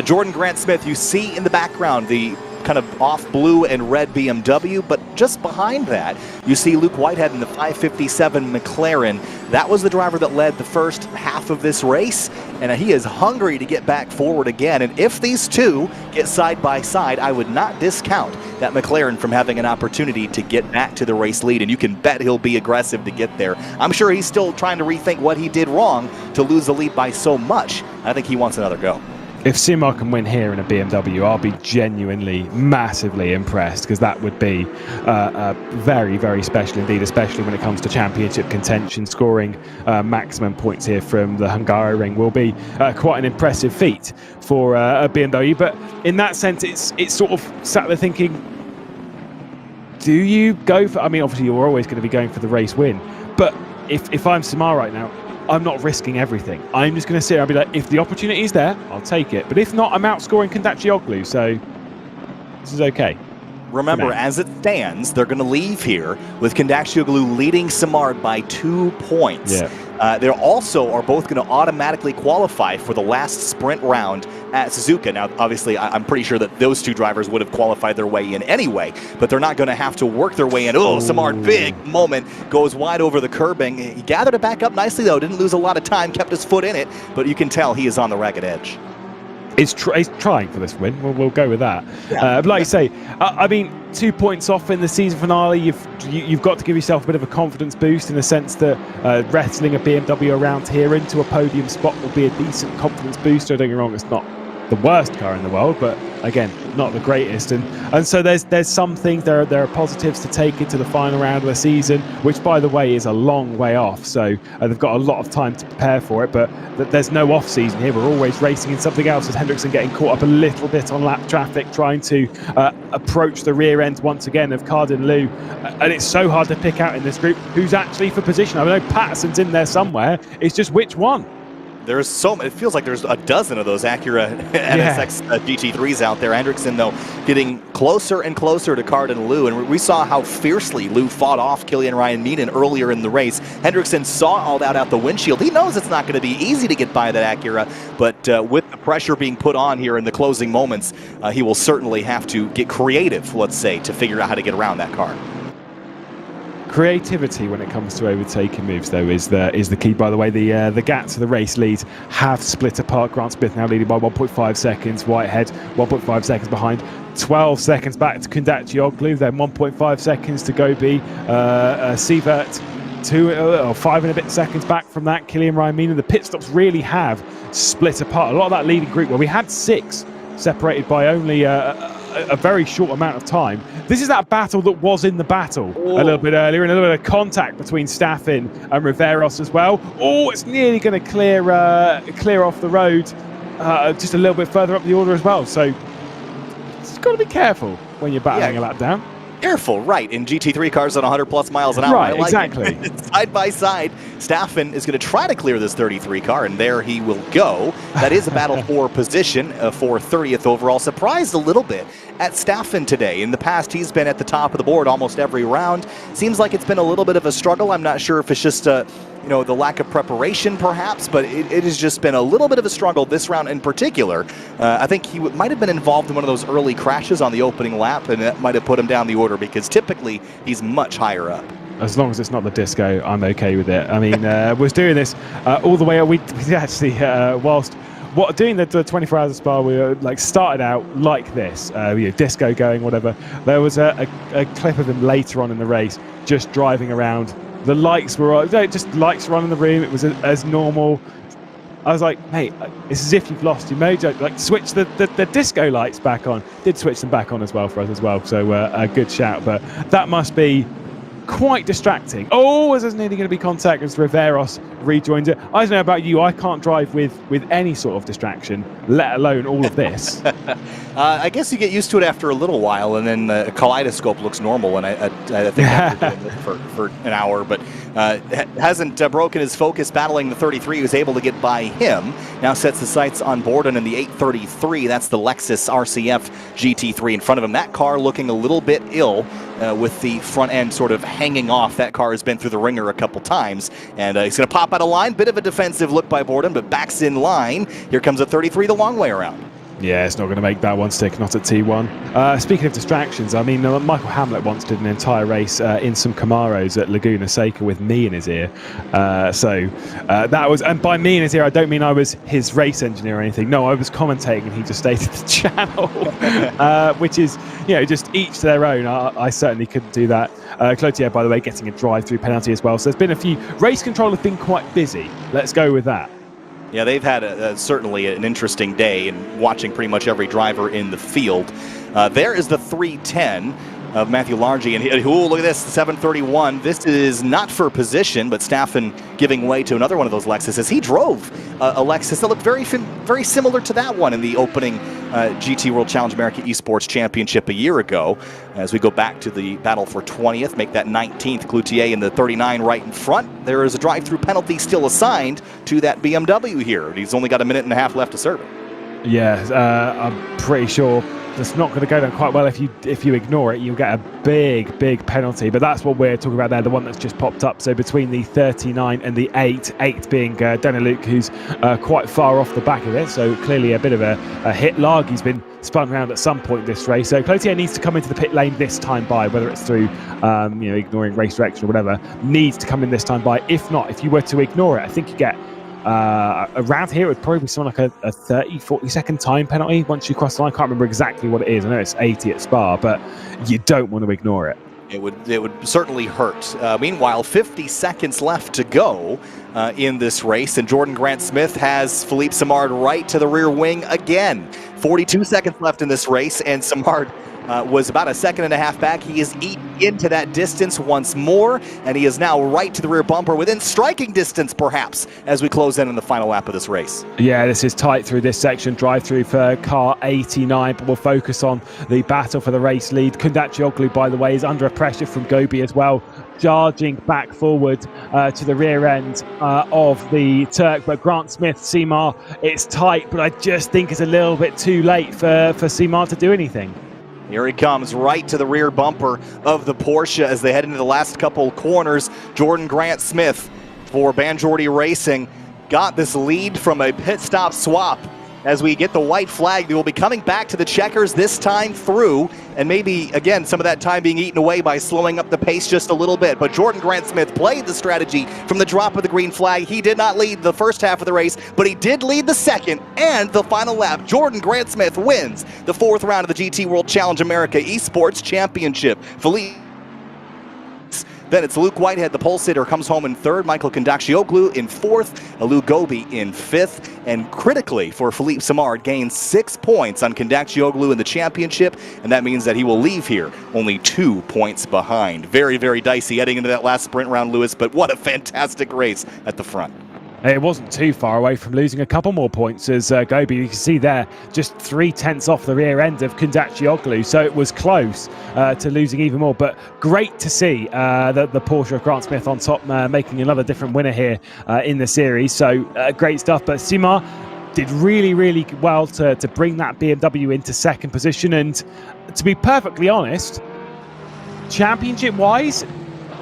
Jordan Grant-Smith, you see in the background the kind of off blue and red BMW, but just behind that, you see Luke Whitehead in the 557 McLaren. That was the driver that led the first half of this race, and he is hungry to get back forward again. And if these two get side by side, I would not discount that McLaren from having an opportunity to get back to the race lead, and you can bet he'll be aggressive to get there. I'm sure he's still trying to rethink what he did wrong to lose the lead by so much. I think he wants another go. If Simar can win here in a BMW, I'll be genuinely massively impressed, because that would be very, very special indeed, especially when it comes to championship contention. Scoring maximum points here from the Hungaroring will be quite an impressive feat for a BMW. But in that sense, it's sort of sat there thinking, do you go for... I mean, obviously, you're always going to be going for the race win. But if I'm Samar right now, I'm not risking everything. I'm just going to sit here and be like, if the opportunity is there, I'll take it. But if not, I'm outscoring Kondakjioglu, so this is okay. Remember, as it stands, they're going to leave here with Kondakjioglu leading Samard by 2 points. Yeah. They also are both going to automatically qualify for the last sprint round at Suzuka. Now, obviously, I'm pretty sure that those two drivers would have qualified their way in anyway, but they're not going to have to work their way in. Oh, Samard, big moment, goes wide over the curbing. He gathered it back up nicely, though. Didn't lose a lot of time, kept his foot in it, but you can tell he is on the ragged edge. He's trying for this win. We'll go with that. Yeah. But like you say, I mean, 2 points off in the season finale. You've got to give yourself a bit of a confidence boost in the sense that wrestling a BMW around here into a podium spot will be a decent confidence booster. Don't get me wrong, it's not the worst car in the world, but again, not the greatest. And so there's some things, there are positives to take into the final round of the season, which by the way is a long way off. So they've got a lot of time to prepare for it, but there's no off season here. We're always racing in something else, as Hendrickson getting caught up a little bit on lap traffic, trying to approach the rear end once again of Cardin Liu. And it's so hard to pick out in this group who's actually for position. I know Patterson's in there somewhere. It's just which one. There's so many, it feels like there's a dozen of those Acura NSX GT3s out there. Hendrickson, though, getting closer and closer to Cardin Liu, and we saw how fiercely Liu fought off Killian Ryan Meaden earlier in the race. Hendrickson saw all that out the windshield. He knows it's not going to be easy to get by that Acura, but with the pressure being put on here in the closing moments, he will certainly have to get creative, let's say, to figure out how to get around that car. Creativity when it comes to overtaking moves, though, is the key. By the way, the gaps to the race leads have split apart. Grant Smith now leading by 1.5 seconds. Whitehead 1.5 seconds behind. 12 seconds back to Kondakjioglu. Then 1.5 seconds to Gobi. Sievert 5 and a bit seconds back from that. Killian Ryan Meaden. The pit stops really have split apart. A lot of that leading group, where we had 6 separated by only a very short amount of time. This is that battle that was in the battle a little bit earlier, and a little bit of contact between Staffin and Riveros as well. Oh, it's nearly going to clear off the road just a little bit further up the order as well. So you've got to be careful when you're battling a lap down. Careful, right, in GT3 cars at 100 plus miles an hour. Right, I like exactly. it. Side by side, Staffen is going to try to clear this 33 car, and there he will go. That is a battle for position for 30th overall. Surprised a little bit at Staffen today. In the past, he's been at the top of the board almost every round. Seems like it's been a little bit of a struggle. I'm not sure if it's just the lack of preparation perhaps, but it has just been a little bit of a struggle this round in particular. I think he might have been involved in one of those early crashes on the opening lap, and that might have put him down the order because typically he's much higher up. As long as it's not the disco, I'm okay with it. I mean, was doing this all the way up. We actually, whilst doing the 24 hours of Spa, we were started out like this, disco going, whatever. There was a clip of him later on in the race, just driving around. The lights were on, just lights were on in the room. It was as normal. I was like, mate, it's as if you've lost your mojo. Switch the disco lights back on. Did switch them back on as well for us as well. So a good shout. But that must be quite distracting. Oh, as there's nearly going to be contact as Riveros rejoins it. I don't know about you. I can't drive with any sort of distraction, let alone all of this. I guess you get used to it after a little while, and then a kaleidoscope looks normal, and I think after doing this for an hour, but hasn't broken his focus battling the 33, who's able to get by him. Now sets the sights on Borden in the 833. That's the Lexus RCF GT3 in front of him. That car looking a little bit ill with the front end sort of hanging off. That car has been through the ringer a couple times, and he's going to pop out of line. Bit of a defensive look by Borden, but backs in line. Here comes a 33 the long way around. Yeah, it's not going to make that one stick, not at T1. Speaking of distractions, I mean, Michael Hamlet once did an entire race in some Camaros at Laguna Seca with me in his ear. That was, and by me in his ear, I don't mean I was his race engineer or anything. No, I was commentating and he just stayed at the channel, which is, just each to their own. I certainly couldn't do that. Cloutier, by the way, getting a drive-through penalty as well. So there's been a few. Race control have been quite busy. Let's go with that. Yeah, they've had certainly an interesting day in watching pretty much every driver in the field. There is the 310 of Matthew Largy, and look at this, 731. This is not for position, but Staffen giving way to another one of those Lexuses. He drove a Lexus that looked very similar to that one in the opening GT World Challenge America Esports Championship a year ago. As we go back to the battle for 20th, make that 19th, Cloutier in the 39 right in front. There is a drive-through penalty still assigned to that BMW here. He's only got a minute and a half left to serve it. Yeah, I'm pretty sure that's not going to go down quite well. If you ignore it, you'll get a big penalty. But that's what we're talking about there, the one that's just popped up. So between the 39 and the 8 being Luke, who's quite far off the back of it. So clearly a bit of a hit. Largy's been spun around at some point this race. So Cloutier needs to come into the pit lane this time by, whether it's through ignoring race direction or whatever, needs to come in this time by. If not, if you were to ignore it, I think you get around here it would probably be something like a 30-40 second time penalty once you cross the line. I can't remember exactly what it is. I know it's 80 at Spa, but you don't want to ignore it. It would certainly hurt. Meanwhile, 50 seconds left to go in this race, and Jordan Grant-Smith has Philippe Simard right to the rear wing again. 42 seconds left in this race, and Simard was about a second and a half back. He is eaten into that distance once more, and he is now right to the rear bumper, within striking distance perhaps, as we close in on the final lap of this race. Yeah, this is tight through this section. Drive through for car 89, but we'll focus on the battle for the race lead. Kundachioglu, by the way, is under pressure from Gobi as well, charging back forward to the rear end of the Turk. But Grant Smith, Simard, it's tight, but I just think it's a little bit too late for Simard to do anything. Here he comes, right to the rear bumper of the Porsche as they head into the last couple corners. Jordan Grant-Smith for Banjordi Racing got this lead from a pit stop swap. As we get the white flag, they will be coming back to the checkers this time through, and maybe, again, some of that time being eaten away by slowing up the pace just a little bit. But Jordan Grant-Smith played the strategy from the drop of the green flag. He did not lead the first half of the race, but he did lead the second and the final lap. Jordan Grant-Smith wins the fourth round of the GT World Challenge America Esports Championship. Then it's Luke Whitehead, the pole sitter, comes home in third. Michael Kundachioglu in fourth. Alou Gobi in fifth. And critically for Philippe Simard, gains 6 points on Kundachioglu in the championship. And that means that he will leave here only 2 points behind. Very, very dicey heading into that last sprint round, Lewis. But what a fantastic race at the front. It wasn't too far away from losing a couple more points as Gobi, you can see there, just 3/10 off the rear end of Kundakcioglu, so it was close to losing even more. But great to see the Porsche of Grant Smith on top, making another different winner here in the series. So great stuff. But Simar did really, really well to bring that BMW into second position. And to be perfectly honest, championship-wise,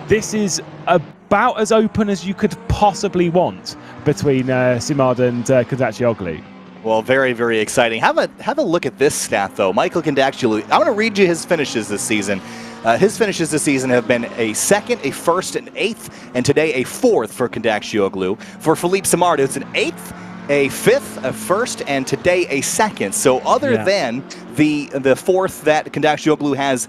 this is about as open as you could possibly want between Simard and Kundakcioglu. Well, very, very exciting. Have a look at this stat, though. Michael Kundakcioglu, I'm going to read you his finishes this season. His finishes this season have been a second, a first, an eighth, and today a fourth for Kundakcioglu. For Philippe Simard, it's an eighth, a fifth, a first, and today a second. So other than the fourth that Kundakcioglu has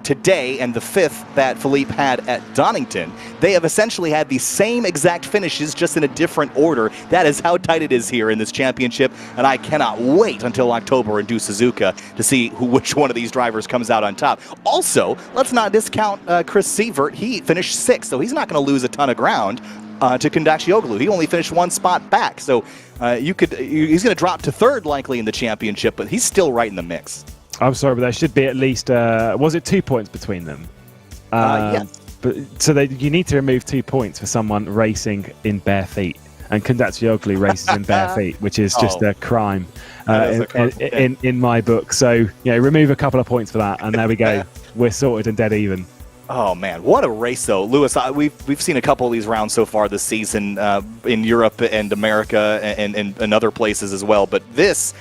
today and the fifth that Philippe had at Donington, they have essentially had the same exact finishes, just in a different order. That is how tight it is here in this championship, and I cannot wait until October in Du Suzuka to see which one of these drivers comes out on top. Also, let's not discount Chris Sievert. He finished sixth, so he's not going to lose a ton of ground to Kundakcioglu. He only finished one spot back, so he's going to drop to third likely in the championship, but he's still right in the mix. I'm sorry, but there should be at least, was it 2 points between them? Yes. But so you need to remove 2 points for someone racing in bare feet. And Kundakcioglu races in bare feet, which is just a crime in my book. So, remove a couple of points for that, and there we go. We're sorted and dead even. Oh man, what a race though, Lewis. We've seen a couple of these rounds so far this season in Europe and America and other places as well. But this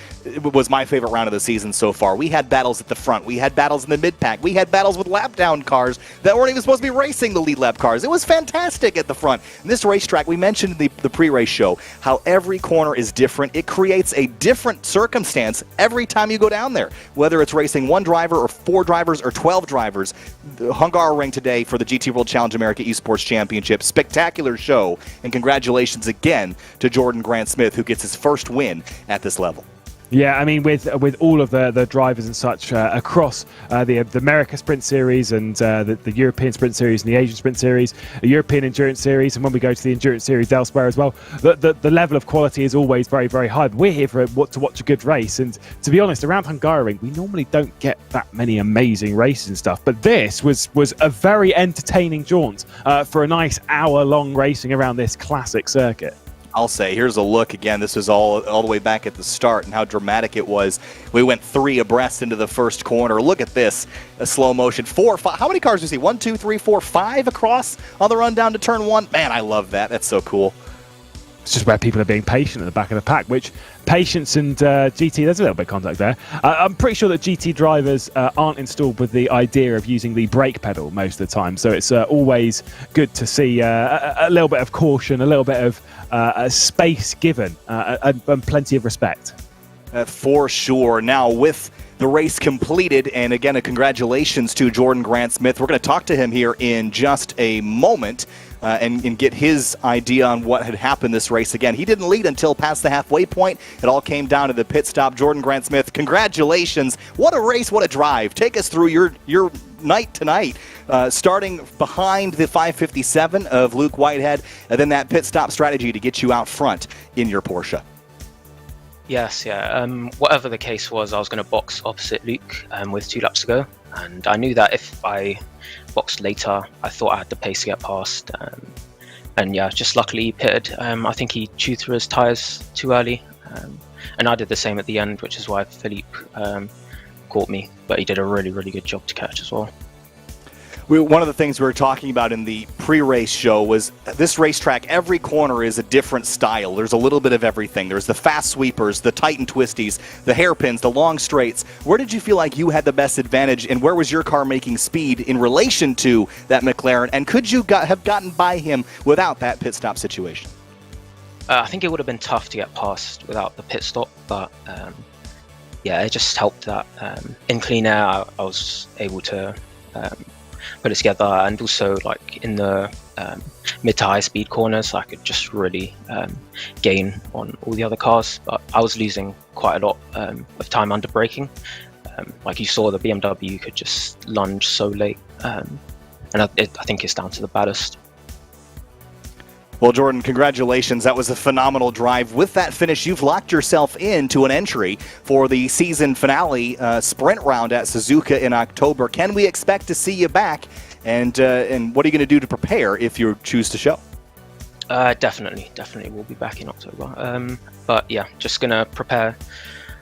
was my favorite round of the season so far. We had battles at the front, we had battles in the mid pack, we had battles with lap down cars that weren't even supposed to be racing the lead lap cars. It was fantastic at the front. And this racetrack, we mentioned in the pre-race show how every corner is different. It creates a different circumstance every time you go down there, whether it's racing one driver or 4 drivers or 12 drivers. The Hungaroring today for the GT World Challenge America Esports Championship. Spectacular show, and congratulations again to Jordan Grant Smith, who gets his first win at this level. Yeah, I mean, with all of the drivers and such across the America Sprint Series and the European Sprint Series and the Asian Sprint Series, the European Endurance Series, and when we go to the Endurance Series elsewhere as well, the level of quality is always very, very high. But we're here to watch a good race, and to be honest, around Hungaroring, we normally don't get that many amazing races and stuff, but this was a very entertaining jaunt for a nice hour-long racing around this classic circuit. I'll say, here's a look again. This is all the way back at the start and how dramatic it was. We went 3 abreast into the first corner. Look at this, a slow motion. 4, 5. How many cars do you see? 1, 2, 3, 4, 5 across on the run down to turn 1. Man, I love that. That's so cool. It's just where people are being patient at the back of the pack, which patience and GT, there's a little bit of contact there. I'm pretty sure that GT drivers aren't installed with the idea of using the brake pedal most of the time, so it's always good to see a little bit of caution, a little bit of space given, and plenty of respect. For sure. Now, with the race completed, and again, a congratulations to Jordan Grant Smith. We're going to talk to him here in just a moment. And get his idea on what had happened this race. Again, he didn't lead until past the halfway point. It all came down to the pit stop. Jordan Grant Smith, congratulations. What a race, what a drive. Take us through your night tonight, starting behind the 557 of Luke Whitehead, and then that pit stop strategy to get you out front in your Porsche. Yes, yeah. Whatever the case was, I was going to box opposite Luke with 2 laps to go. And I knew that if I boxed later, I thought I had the pace to get past. And yeah, just luckily he pitted. I think he chewed through his tyres too early. And I did the same at the end, which is why Philippe caught me. But he did a really, really good job to catch as well. One of the things we were talking about in the pre-race show was this racetrack, every corner is a different style. There's a little bit of everything. There's the fast sweepers, the tight and twisties, the hairpins, the long straights. Where did you feel like you had the best advantage, and where was your car making speed in relation to that McLaren? And could you have gotten by him without that pit stop situation? I think it would have been tough to get past without the pit stop, but yeah, it just helped that in clean air I was able to put it together, and also like in the mid to high speed corners I could just really gain on all the other cars, but I was losing quite a lot of time under braking. Like you saw, the BMW could just lunge so late, and I think it's down to the ballast. Well, Jordan, congratulations. That was a phenomenal drive. With that finish, you've locked yourself into an entry for the season finale sprint round at Suzuka in October. Can we expect to see you back? And what are you going to do to prepare if you choose to show? Definitely we'll be back in October. But yeah, just going to prepare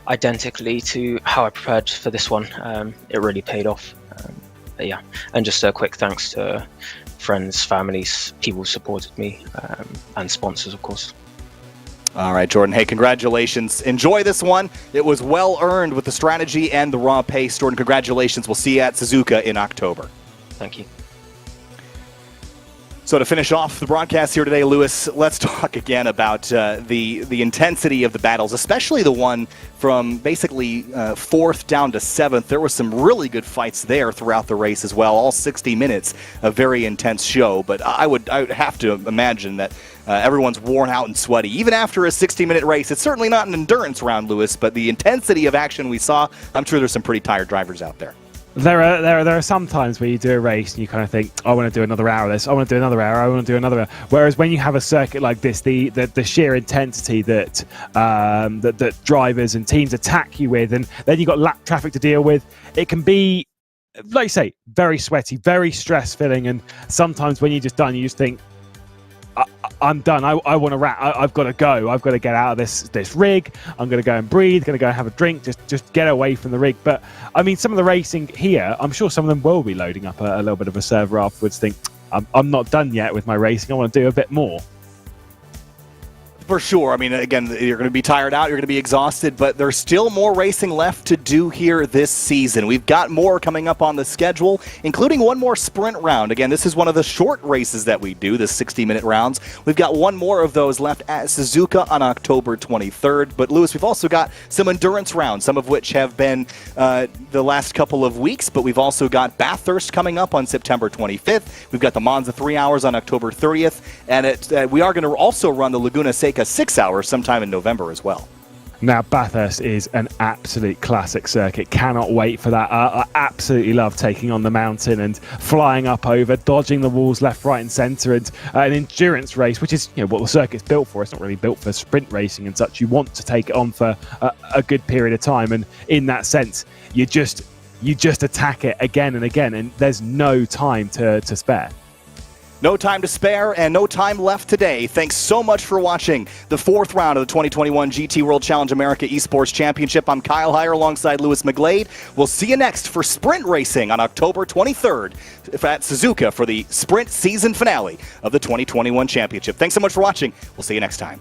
identically to how I prepared for this one. It really paid off. But yeah, and just a quick thanks to friends, families, people who supported me, and sponsors, of course. All right, Jordan. Hey, congratulations. Enjoy this one. It was well earned with the strategy and the raw pace. Jordan, congratulations. We'll see you at Suzuka in October. Thank you. So to finish off the broadcast here today, Lewis, let's talk again about the intensity of the battles, especially the one from basically 4th down to 7th. There were some really good fights there throughout the race as well. All 60 minutes, a very intense show. But I would have to imagine that everyone's worn out and sweaty. Even after a 60-minute race, it's certainly not an endurance round, Lewis, but the intensity of action we saw, I'm sure there's some pretty tired drivers out there. There are some times where you do a race and you kind of think, I want to do another hour of this, I want to do another hour, I want to do another hour. Whereas when you have a circuit like this, the sheer intensity that that drivers and teams attack you with, and then you've got lap traffic to deal with, it can be, like you say, very sweaty, very stress-filling, and sometimes when you're just done, you just think, I'm done. I want to wrap. I've got to go. I've got to get out of this rig. I'm going to go and breathe. Going to go and have a drink. Just get away from the rig. But I mean, some of the racing here, I'm sure some of them will be loading up a little bit of a server afterwards. Think I'm not done yet with my racing. I want to do a bit more. For sure. I mean, again, you're going to be tired out, you're going to be exhausted, but there's still more racing left to do here this season. We've got more coming up on the schedule, including one more sprint round. Again, this is one of the short races that we do, the 60-minute rounds. We've got one more of those left at Suzuka on October 23rd. But, Lewis, we've also got some endurance rounds, some of which have been the last couple of weeks, but we've also got Bathurst coming up on September 25th. We've got the Monza 3 hours on October 30th, and we are going to also run the Laguna Seca 6 hours sometime in November as well. Now, Bathurst is an absolute classic circuit. Cannot wait for that. I absolutely love taking on the mountain and flying up over, dodging the walls left, right and centre, and an endurance race, which is what the circuit's built for. It's not really built for sprint racing and such. You want to take it on for a good period of time, and in that sense, you just attack it again and again, and there's no time to spare. No time to spare and no time left today. Thanks so much for watching the 4th round of the 2021 GT World Challenge America Esports Championship. I'm Kyle Heyer alongside Lewis McGlade. We'll see you next for sprint racing on October 23rd at Suzuka for the sprint season finale of the 2021 championship. Thanks so much for watching. We'll see you next time.